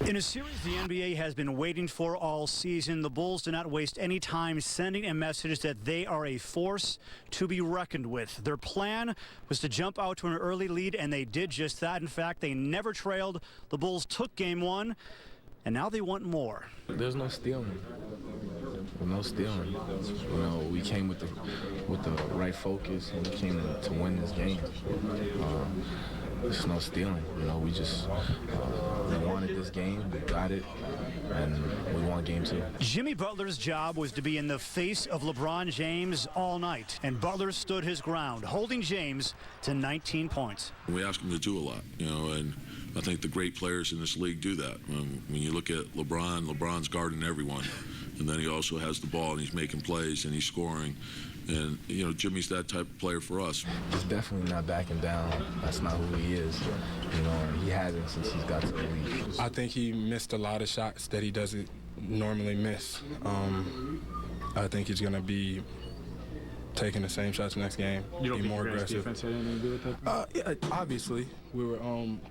In a series the NBA has been waiting for all season, the Bulls do not waste any time sending a message that they are a force to be reckoned with. Their plan was to jump out to an early lead, and they did just that. In fact, they never trailed. The Bulls took Game 1, and now they want more. There's no stealing. No stealing. You know, we came with the right focus, and we came to win this game. There's no stealing. You know, we just we wanted this game, we got it, and we won Game 2. Jimmy Butler's job was to be in the face of LeBron James all night, and Butler stood his ground, holding James to 19 points. We ask him to do a lot, you know, and I think the great players in this league do that. When you look at LeBron's guarding everyone, and then he also has the ball and he's making plays and he's scoring. And, you know, Jimmy's that type of player for us. He's definitely not backing down. That's not who he is. You know, and he hasn't since he's got to the league. I think he missed a lot of shots that he doesn't normally miss. I think he's going to be taking the same shots next game, you don't be more aggressive. Defense had anything to do with that? Yeah, obviously, we were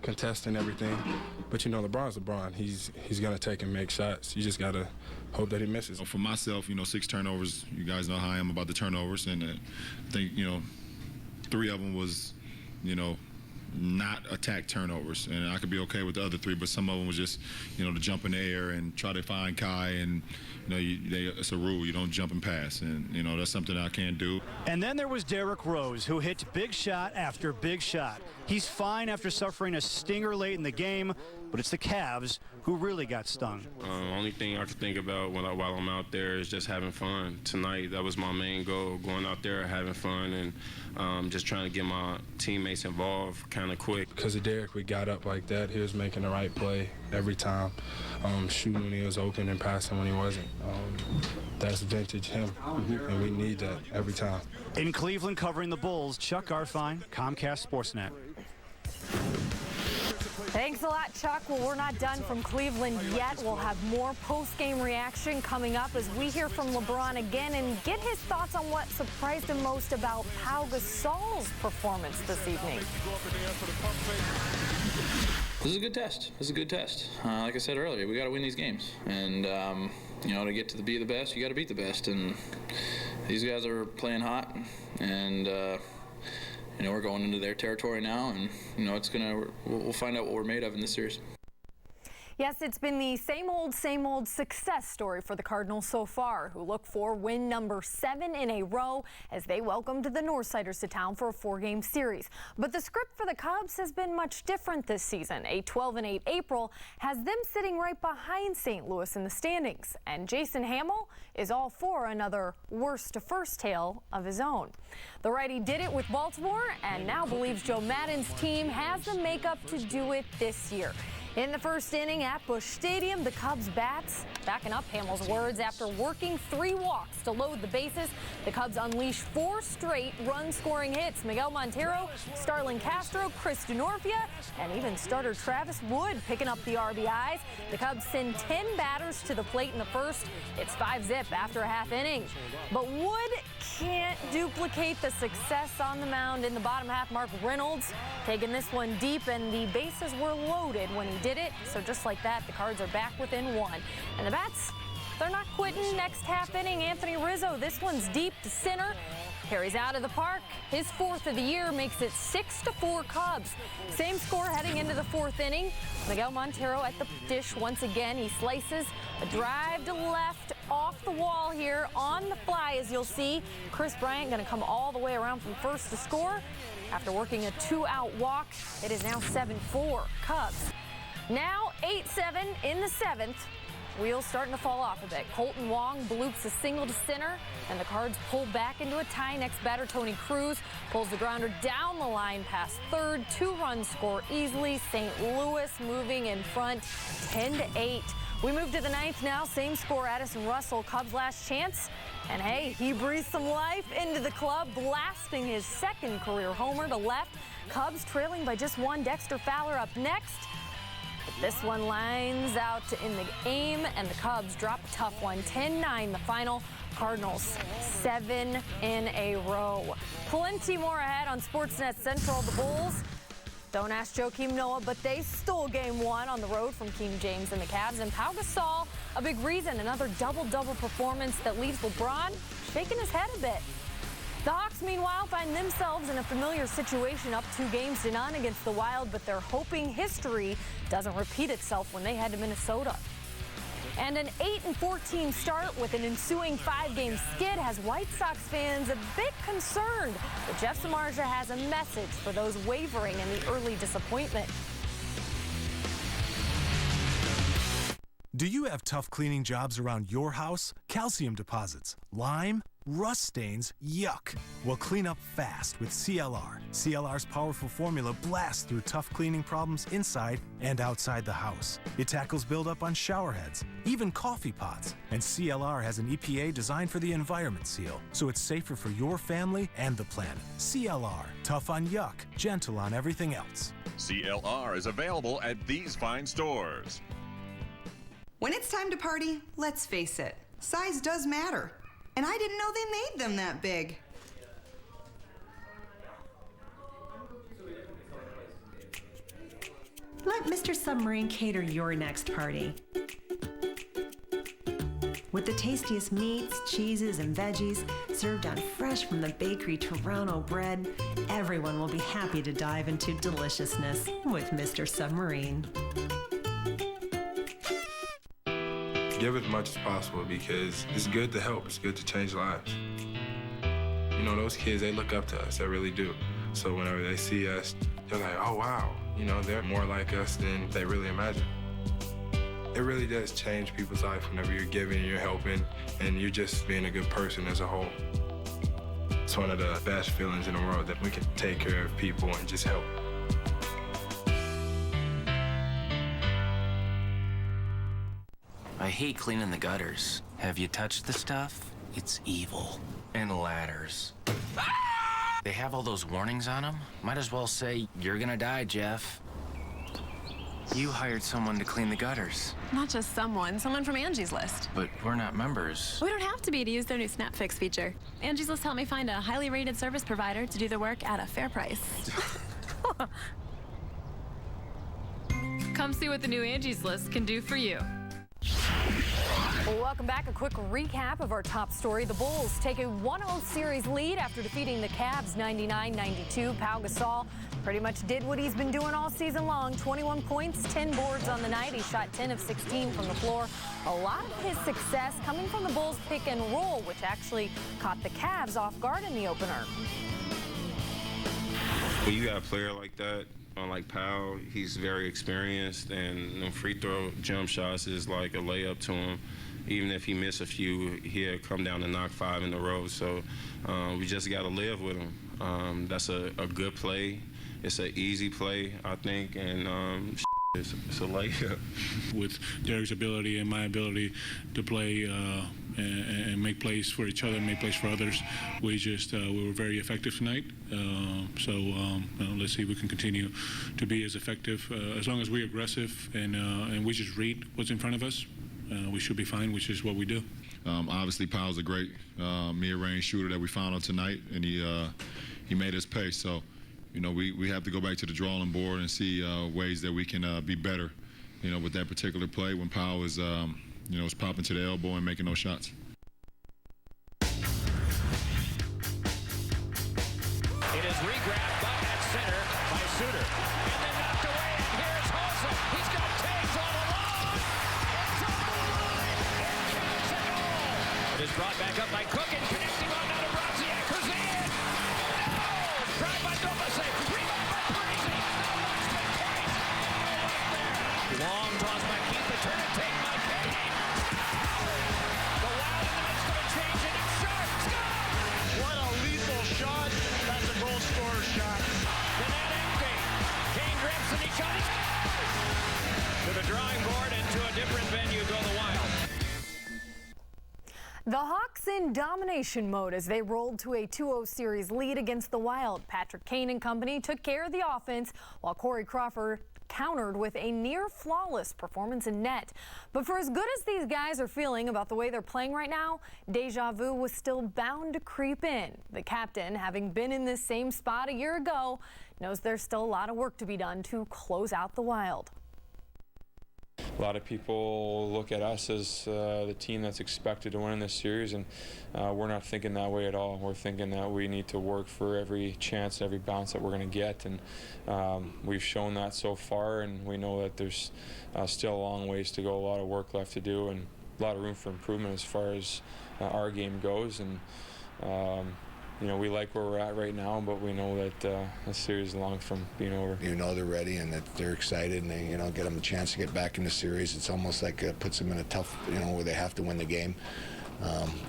contesting everything, but you know, LeBron's LeBron. He's gonna take and make shots. You just gotta hope that he misses. For myself, you know, 6 turnovers. You guys know how I am about the turnovers, and I think, you know, 3 of them was, you know, not attack turnovers, and I could be okay with the other 3, but some of them was just, you know, to jump in the air and try to find Kai, and you know, it's a rule, you don't jump and pass, and you know, that's something I can't do. And then there was Derrick Rose, who hit big shot after big shot. He's fine after suffering a stinger late in the game, but it's the Cavs who really got stung. Only thing I can think about while I'm out there is just having fun. Tonight, that was my main goal, going out there, having fun, and just trying to get my teammates involved kind of quick. Because of Derrick, we got up like that. He was making the right play every time, shooting when he was open and passing when he wasn't. That's vintage him, and we need that every time. In Cleveland, covering the Bulls, Chuck Arfine, Comcast Sportsnet. Thanks a lot, Chuck. Well, we're not done from Cleveland yet. We'll have more post-game reaction coming up as we hear from LeBron again and get his thoughts on what surprised him most about Pau Gasol's performance this evening. This is a good test. This is a good test. Like I said earlier, we got to win these games. And, you know, to get to be the best, you got to beat the best. And these guys are playing hot. And, you know, we're going into their territory now, and you know we'll find out what we're made of in this series. Yes, it's been the same old success story for the Cardinals so far, who look for win number 7 in a row as they welcomed the Northsiders to town for a 4-game series. But the script for the Cubs has been much different this season. A 12-8 April has them sitting right behind St. Louis in the standings, and Jason Hamill is all for another worst-to-first tale of his own. The righty did it with Baltimore and now believes Joe Maddon's team has the makeup to do it this year. In the first inning at Busch Stadium, the Cubs bats, backing up Hamill's words, after working 3 walks to load the bases, the Cubs unleashed 4 straight run-scoring hits. Miguel Montero, Starlin Castro, Chris Denorfia, and even starter Travis Wood picking up the RBIs. The Cubs send 10 batters to the plate in the first. It's 5-zip after a half inning. But Wood can't duplicate the success on the mound in the bottom half. Mark Reynolds taking this one deep, and the bases were loaded when he did it. So just like that, the Cards are back within 1. And the bats, they're not quitting. Next half inning, Anthony Rizzo, this one's deep to center. Carries out of the park. His 4th of the year makes it 6-4 Cubs. Same score heading into the 4th inning. Miguel Montero at the dish once again. He slices a drive to left off the wall here on the fly, as you'll see. Chris Bryant going to come all the way around from first to score. After working a 2-out walk, it is now 7-4 Cubs. Now 8-7 in the 7th. Wheels starting to fall off a bit. Colton Wong bloops a single to center, and the Cards pull back into a tie. Next batter, Tony Cruz, pulls the grounder down the line past third. 2 runs score easily. St. Louis moving in front 10-8. We move to the 9th now. Same score, Addison Russell, Cubs' last chance. And hey, he breathed some life into the club, blasting his second career homer to left. Cubs trailing by just 1. Dexter Fowler up next. But this one lines out in the aim, and the Cubs drop a tough one. 10-9 the final. Cardinals 7 in a row. Plenty more ahead on Sportsnet Central. The Bulls, don't ask Joakim Noah, but they stole game 1 on the road from King James and the Cavs. And Pau Gasol, a big reason, another double-double performance that leaves LeBron shaking his head a bit. The Hawks, meanwhile, find themselves in a familiar situation, up 2-0 against the Wild, but they're hoping history doesn't repeat itself when they head to Minnesota. And an 8-14 start with an ensuing 5-game skid has White Sox fans a bit concerned. But Jeff Samardzija has a message for those wavering in the early disappointment. Do you have tough cleaning jobs around your house? Calcium deposits, lime, rust stains, yuck. Well, clean up fast with CLR. CLR's powerful formula blasts through tough cleaning problems inside and outside the house. It tackles buildup on shower heads, even coffee pots. And CLR has an EPA designed for the environment seal, so it's safer for your family and the planet. CLR, tough on yuck, gentle on everything else. CLR is available at these fine stores. When it's time to party, let's face it, size does matter. And I didn't know they made them that big. Let Mr. Submarine cater your next party. With the tastiest meats, cheeses, and veggies served on fresh from the bakery Toronto bread, everyone will be happy to dive into deliciousness with Mr. Submarine. Give as much as possible because it's good to help. It's good to change lives. You know, those kids, they look up to us. They really do. So whenever they see us, they're like, oh, wow. You know, they're more like us than they really imagine. It really does change people's life whenever you're giving and you're helping and you're just being a good person as a whole. It's one of the best feelings in the world that we can take care of people and just help. I hate cleaning the gutters. Have you touched the stuff? It's evil. And ladders. They have all those warnings on them. Might as well say, you're gonna die, Jeff. You hired someone to clean the gutters. Not just someone from Angie's List. But we're not members. We don't have to be to use their new Snap Fix feature. Angie's List helped me find a highly rated service provider to do the work at a fair price. Come see what the new Angie's List can do for you. Well, welcome back. A quick recap of our top story. The Bulls take a 1-0 series lead after defeating the Cavs 99-92. Pau Gasol pretty much did what he's been doing all season long. 21 points, 10 boards on the night. He shot 10 of 16 from the floor. A lot of his success coming from the Bulls pick and roll, which actually caught the Cavs off guard in the opener. When you got a player like that, like Pau, he's very experienced, and free throw jump shots is like a layup to him. Even if he missed a few, he'll come down and knock 5 in a row. So we just got to live with him. That's a good play. It's an easy play, I think, and it's a layup. With Derek's ability and my ability to play and make plays for each other, make plays for others, we were very effective tonight. Let's see if we can continue to be as effective as long as we're aggressive and we just read what's in front of us. We should be fine, which is what we do. Obviously, Pau's a great mid-range shooter that we found on tonight, and he made us pay. So, you know, we have to go back to the drawing board and see ways that we can be better, you know, with that particular play when Pau is, is popping to the elbow and making those shots. It is re-grabbed at center by Suter. And then knocked away, and here's Hossa. He's got Taves all along. It's on the line. It counts a goal. It is brought back up by Cook and connecting on now to Brodziak, who's in. No! Drive by Dovase. Rebound by Parisi. No one's been twice. Long toss by Keith. The turn and take by Kane. The Wild in the midst of a change, and it's Sharp. What a lethal shot. That's a goal scorer shot. The net empty. Kane grips and he shot. He scores! To the drawing board and to a different venue go the Wild. The Hawks in domination mode as they rolled to a 2-0 series lead against the Wild. Patrick Kane and company took care of the offense while Corey Crawford countered with a near-flawless performance in net. But for as good as these guys are feeling about the way they're playing right now, deja vu was still bound to creep in. The captain, having been in this same spot a year ago, knows there's still a lot of work to be done to close out the Wild. A lot of people look at us as the team that's expected to win in this series, and we're not thinking that way at all. We're thinking that we need to work for every chance, every bounce that we're going to get, and we've shown that so far, and we know that there's still a long ways to go, a lot of work left to do, and a lot of room for improvement as far as our game goes. And you know, we like where we're at right now, but we know that the series is long from being over. You know they're ready and that they're excited, and they, you know, get them a chance to get back in the series. It's almost like it puts them in a tough, you know, where they have to win the game.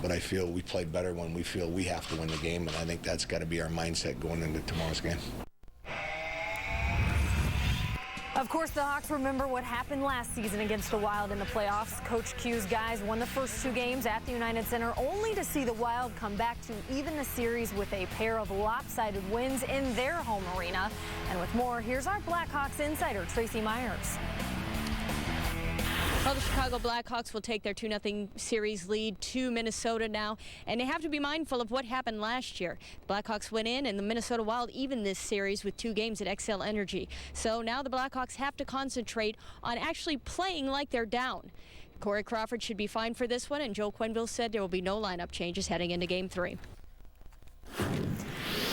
But I feel we play better when we feel we have to win the game, and I think that's got to be our mindset going into tomorrow's game. Of course, the Hawks remember what happened last season against the Wild in the playoffs. Coach Q's guys won the first 2 games at the United Center, only to see the Wild come back to even the series with a pair of lopsided wins in their home arena. And with more, here's our Blackhawks insider, Tracy Myers. Well, the Chicago Blackhawks will take their 2-0 series lead to Minnesota now, and they have to be mindful of what happened last year. The Blackhawks went in, and the Minnesota Wild even this series with 2 games at XL Energy. So now the Blackhawks have to concentrate on actually playing like they're down. Corey Crawford should be fine for this one, and Joe Quenneville said there will be no lineup changes heading into Game 3.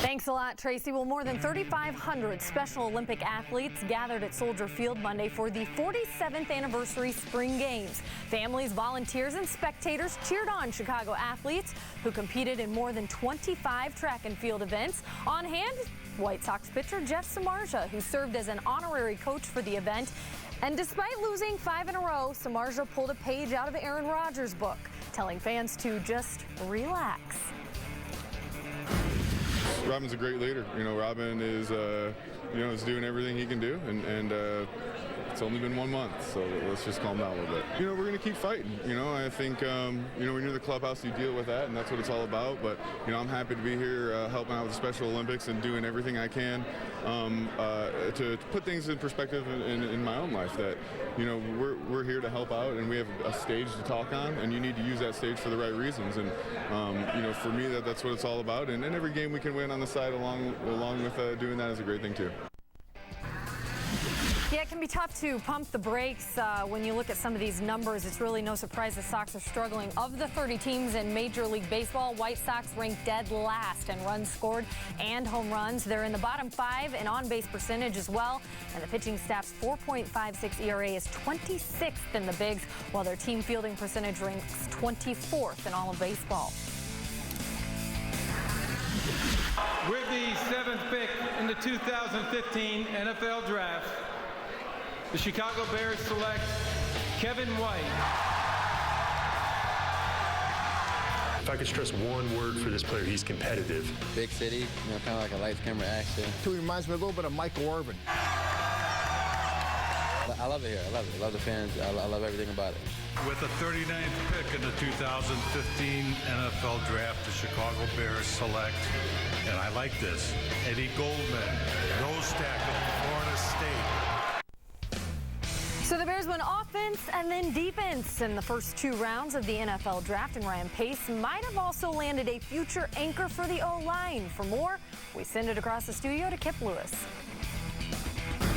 Thanks a lot, Tracy. Well, more than 3,500 Special Olympic athletes gathered at Soldier Field Monday for the 47th anniversary Spring Games. Families, volunteers, and spectators cheered on Chicago athletes who competed in more than 25 track and field events. On hand, White Sox pitcher Jeff Samardzija, who served as an honorary coach for the event. And despite losing 5 in a row, Samardzija pulled a page out of Aaron Rodgers' book, telling fans to just relax. Robin's a great leader. You know, Robin is, is doing everything he can do, and it's only been 1 month, so let's just calm down a little bit. You know, we're going to keep fighting. You know, I think, when you're in the clubhouse, you deal with that, and that's what it's all about. But, you know, I'm happy to be here helping out with the Special Olympics and doing everything I can to put things in perspective in my own life that, you know, we're here to help out, and we have a stage to talk on, and you need to use that stage for the right reasons. And, you know, for me, that's what it's all about. And every game we can win on the side along with doing that is a great thing, too. Yeah, it can be tough to pump the brakes when you look at some of these numbers. It's really no surprise the Sox are struggling. Of the 30 teams in Major League Baseball, White Sox ranked dead last in runs scored and home runs. They're in the bottom 5 in on-base percentage as well. And the pitching staff's 4.56 ERA is 26th in the Bigs, while their team fielding percentage ranks 24th in all of baseball. With the 7th pick in the 2015 NFL Draft, the Chicago Bears select Kevin White. If I could stress one word for this player, he's competitive. Big city, you know, kind of like a lights, camera, action. He reminds me a little bit of Michael Irvin. I love it here. I love it. I love the fans. I love everything about it. With the 39th pick in the 2015 NFL Draft, the Chicago Bears select, and I like this, Eddie Goldman, nose tackle, Florida State. So the Bears went offense and then defense in the first 2 rounds of the NFL Draft, and Ryan Pace might have also landed a future anchor for the O-line. For more, we send it across the studio to Kip Lewis.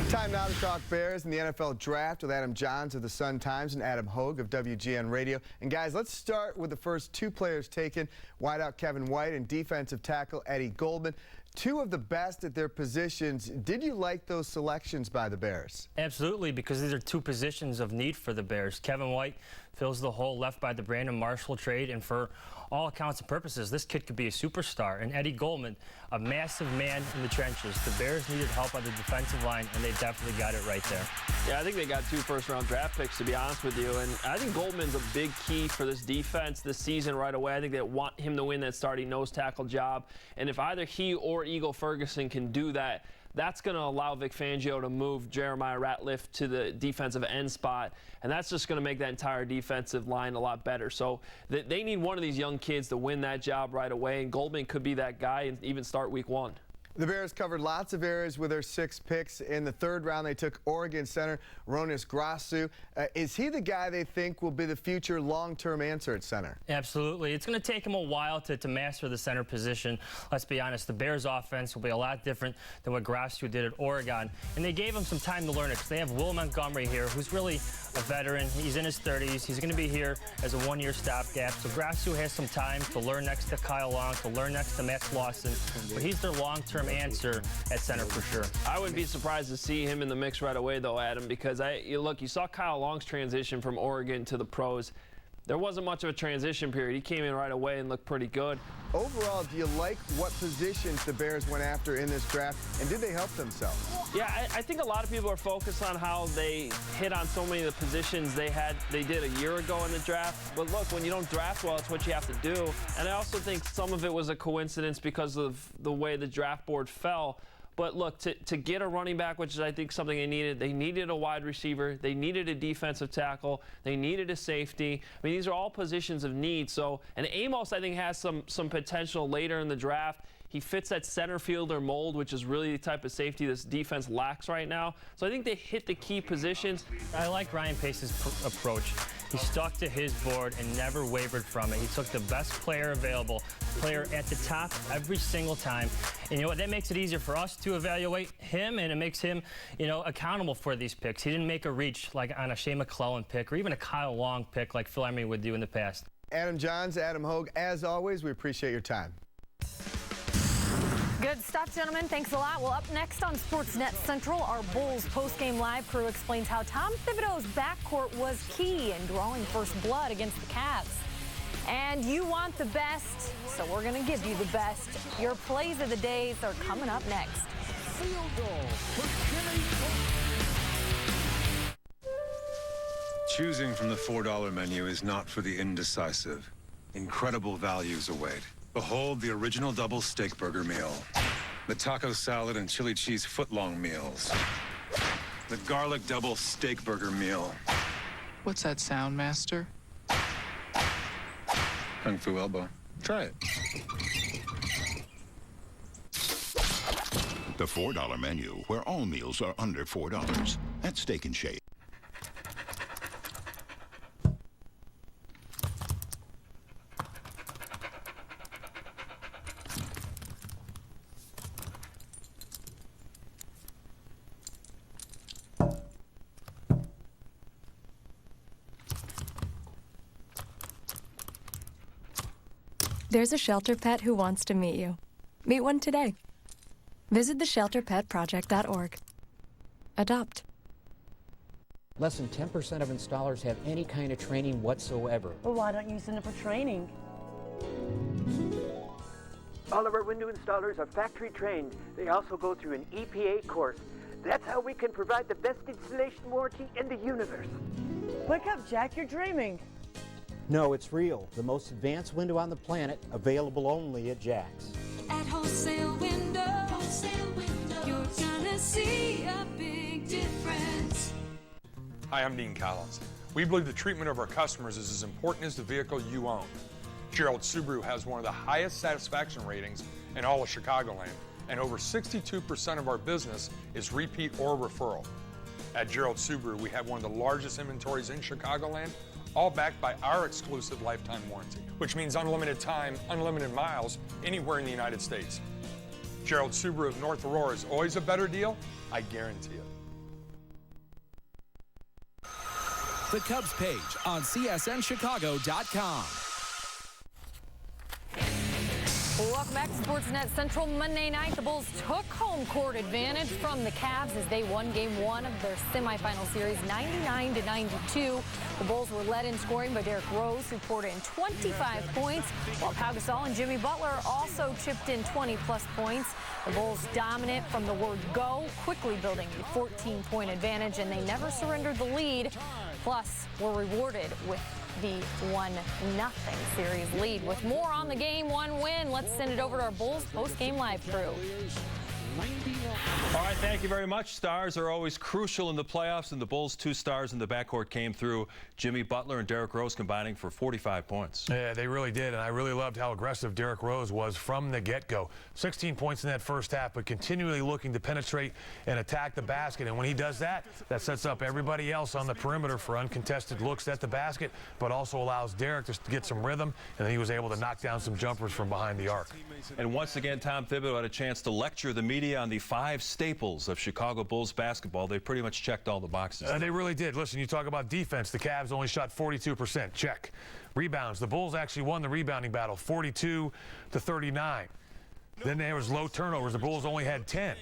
Time now to talk Bears in the NFL Draft with Adam Johns of the Sun-Times and Adam Hogue of WGN Radio. And guys, let's start with the first 2 players taken, wideout Kevin White and defensive tackle Eddie Goldman. 2 of the best at their positions. Did you like those selections by the Bears? Absolutely, because these are 2 positions of need for the Bears. Kevin White fills the hole left by the Brandon Marshall trade, and for all accounts and purposes, this kid could be a superstar. And Eddie Goldman, a massive man in the trenches. The Bears needed help on the defensive line, and they definitely got it right there. Yeah, I think they got 2 first-round draft picks, to be honest with you. And I think Goldman's a big key for this defense this season right away. I think they want him to win that starting nose tackle job. And if either he or Eagle Ferguson can do that, that's going to allow Vic Fangio to move Jeremiah Ratliff to the defensive end spot, and that's just going to make that entire defensive line a lot better. So they need one of these young kids to win that job right away, and Goldman could be that guy and even start week 1. The Bears covered lots of areas with their 6 picks. In the 3rd round, they took Oregon center Ronis Grasu. Is he the guy they think will be the future long-term answer at center? Absolutely. It's going to take him a while to master the center position. Let's be honest, the Bears offense will be a lot different than what Grasu did at Oregon. And they gave him some time to learn it because they have Will Montgomery here, who's really a veteran. He's in his 30s. He's going to be here as a 1-year stopgap. So Grasu has some time to learn next to Kyle Long, to learn next to Max Lawson. But he's their long-term answer at center for sure. I wouldn't be surprised to see him in the mix right away, though, Adam, because you saw Kyle Long's transition from Oregon to the pros. There wasn't much of a transition period. He came in right away and looked pretty good. Overall, do you like what positions the Bears went after in this draft, and did they help themselves? Yeah, I think a lot of people are focused on how they hit on so many of the positions they did a year ago in the draft. But look, when you don't draft well, it's what you have to do. And I also think some of it was a coincidence because of the way the draft board fell. But look, to get a running back, which is I think something they needed a wide receiver, they needed a defensive tackle, they needed a safety. I mean, these are all positions of need. So, and Amos, I think, has some potential later in the draft. He fits that center fielder mold, which is really the type of safety this defense lacks right now. So I think they hit the key positions. I like Ryan Pace's approach. He stuck to his board and never wavered from it. He took the best player available, player at the top every single time. And you know what? That makes it easier for us to evaluate him, and it makes him, accountable for these picks. He didn't make a reach like on a Shea McClellan pick or even a Kyle Long pick like Phil Emery would do in the past. Adam Johns, Adam Hogue, as always, we appreciate your time. Good stuff, gentlemen. Thanks a lot. Well, up next on Sportsnet Central, our Bulls postgame live crew explains how Tom Thibodeau's backcourt was key in drawing first blood against the Cavs. And you want the best, so we're going to give you the best. Your plays of the days are coming up next. Field goal for Jimmy. Choosing from the $4 menu is not for the indecisive. Incredible values await. Behold the original double steak burger meal, the taco salad and chili cheese footlong meals, the garlic double steak burger meal. What's that sound, Master? Kung Fu elbow. Try it. The $4 menu, where all meals are under $4 at Steak and Shake. There's a shelter pet who wants to meet you. Meet one today. Visit theshelterpetproject.org. Adopt. Less than 10% of installers have any kind of training whatsoever. Well, why don't you send them for training? All of our window installers are factory trained. They also go through an EPA course. That's how we can provide the best installation warranty in the universe. Wake up, Jack, you're dreaming. No, it's real. The most advanced window on the planet, available only at Jack's. At Wholesale Window, you're gonna see a big difference. Hi, I'm Dean Collins. We believe the treatment of our customers is as important as the vehicle you own. Gerald Subaru has one of the highest satisfaction ratings in all of Chicagoland, and over 62% of our business is repeat or referral. At Gerald Subaru, we have one of the largest inventories in Chicagoland, all backed by our exclusive lifetime warranty, which means unlimited time, unlimited miles, anywhere in the United States. Gerald Subaru of North Aurora is always a better deal, I guarantee it. The Cubs page on CSNChicago.com. Welcome back to Sportsnet Central. Monday night, the Bulls took home court advantage from the Cavs as they won Game 1 of their semifinal series 99-92. The Bulls were led in scoring by Derrick Rose, who poured in 25 points, while Pau Gasol and Jimmy Butler also chipped in 20-plus points. The Bulls dominant from the word go, quickly building a 14-point advantage, and they never surrendered the lead. Plus, were rewarded with the 1-0 series lead. With more on the Game 1 win, let's send it over to our Bulls post-game live crew. All right, thank you very much. Stars are always crucial in the playoffs, and the Bulls' 2 stars in the backcourt came through. Jimmy Butler and Derrick Rose combining for 45 points. Yeah, they really did, and I really loved how aggressive Derrick Rose was from the get-go. 16 points in that first half, but continually looking to penetrate and attack the basket. And when he does that, that sets up everybody else on the perimeter for uncontested looks at the basket, but also allows Derrick to get some rhythm, and then he was able to knock down some jumpers from behind the arc. And once again, Tom Thibodeau had a chance to lecture the media on the 5 staples of Chicago Bulls basketball. They pretty much checked all the boxes. They really did. Listen, you talk about defense. The Cavs only shot 42%. Check. Rebounds. The Bulls actually won the rebounding battle, 42-39. Then there was low turnovers. The Bulls only had 10.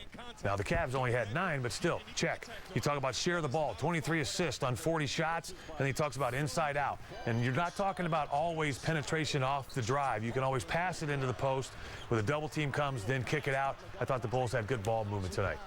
Now, the Cavs only had 9, but still, check. You talk about share the ball, 23 assists on 40 shots, and he talks about inside out. And you're not talking about always penetration off the drive. You can always pass it into the post. When a double team comes, then kick it out. I thought the Bulls had good ball movement tonight.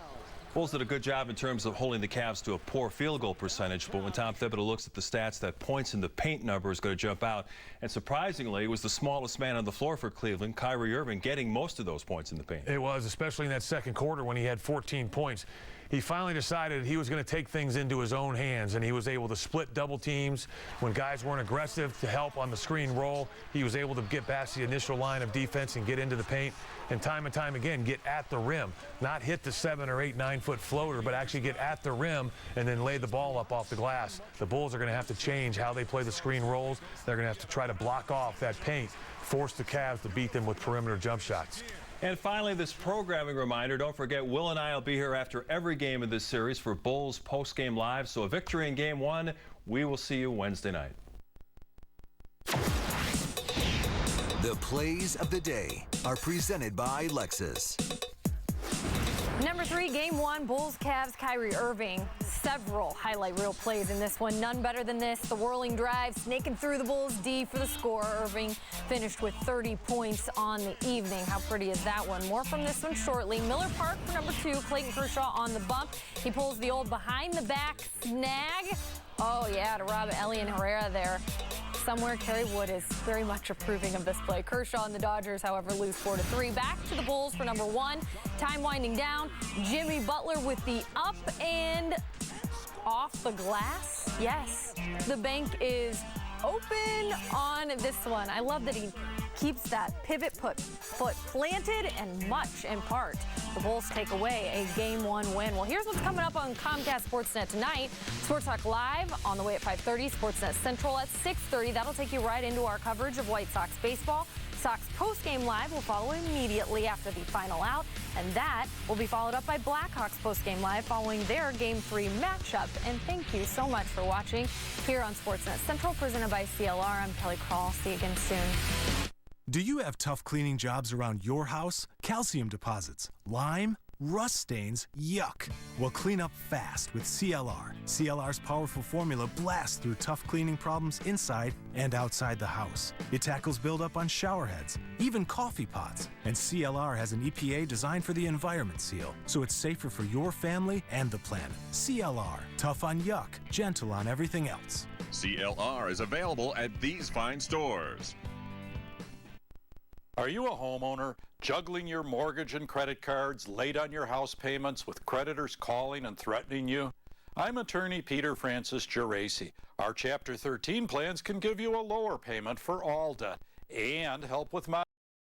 Bulls did a good job in terms of holding the Cavs to a poor field goal percentage, but when Tom Thibodeau looks at the stats, that points in the paint number is going to jump out. And surprisingly, it was the smallest man on the floor for Cleveland, Kyrie Irving, getting most of those points in the paint. It was, especially in that second quarter when he had 14 points. He finally decided he was going to take things into his own hands, and he was able to split double teams. When guys weren't aggressive to help on the screen roll, he was able to get past the initial line of defense and get into the paint, and time again, get at the rim. Not hit the 7 or 8, 9-foot floater, but actually get at the rim and then lay the ball up off the glass. The Bulls are going to have to change how they play the screen rolls. They're going to have to try to block off that paint, force the Cavs to beat them with perimeter jump shots. And finally, this programming reminder, don't forget, Will and I will be here after every game of this series for Bulls Post-Game Live. So a victory in Game 1, we will see you Wednesday night. The plays of the day are presented by Lexus. Number 3, Game 1, Bulls, Cavs, Kyrie Irving. Several highlight reel plays in this one. None better than this. The whirling drive, snaking through the Bulls D for the score. Irving finished with 30 points on the evening. How pretty is that one? More from this one shortly. Miller Park for number 2. Clayton Kershaw on the bump. He pulls the old behind-the-back snag. Oh, yeah, to rob Elian Herrera there. Somewhere, Kerry Wood is very much approving of this play. Kershaw and the Dodgers, however, lose 4-3. Back to the Bulls for number 1. Time winding down. Jimmy Butler with the up and off the glass. Yes, the bank is open on this one. I love that he keeps that pivot foot planted, and much in part the Bulls take away a Game 1 win. Well, here's what's coming up on Comcast Sportsnet tonight. Sports Talk Live on the way at 5:30, Sportsnet Central at 6:30. That'll take you right into our coverage of White Sox baseball. Sox post-game live will follow immediately after the final out, and that will be followed up by Blackhawks post-game live following their Game 3 matchup. And thank you so much for watching here on Sportsnet Central, presented by CLR. I'm Kelly Krall. See you again soon. Do you have tough cleaning jobs around your house? Calcium deposits, lime, rust stains, yuck. Well, clean up fast with CLR. CLR's powerful formula blasts through tough cleaning problems inside and outside the house. It tackles buildup on shower heads, even coffee pots. And CLR has an EPA designed for the environment seal, so it's safer for your family and the planet. CLR, tough on yuck, gentle on everything else. CLR is available at these fine stores. Are you a homeowner juggling your mortgage and credit cards, late on your house payments with creditors calling and threatening you? I'm attorney Peter Francis Geraci. Our Chapter 13 plans can give you a lower payment for all debt and help with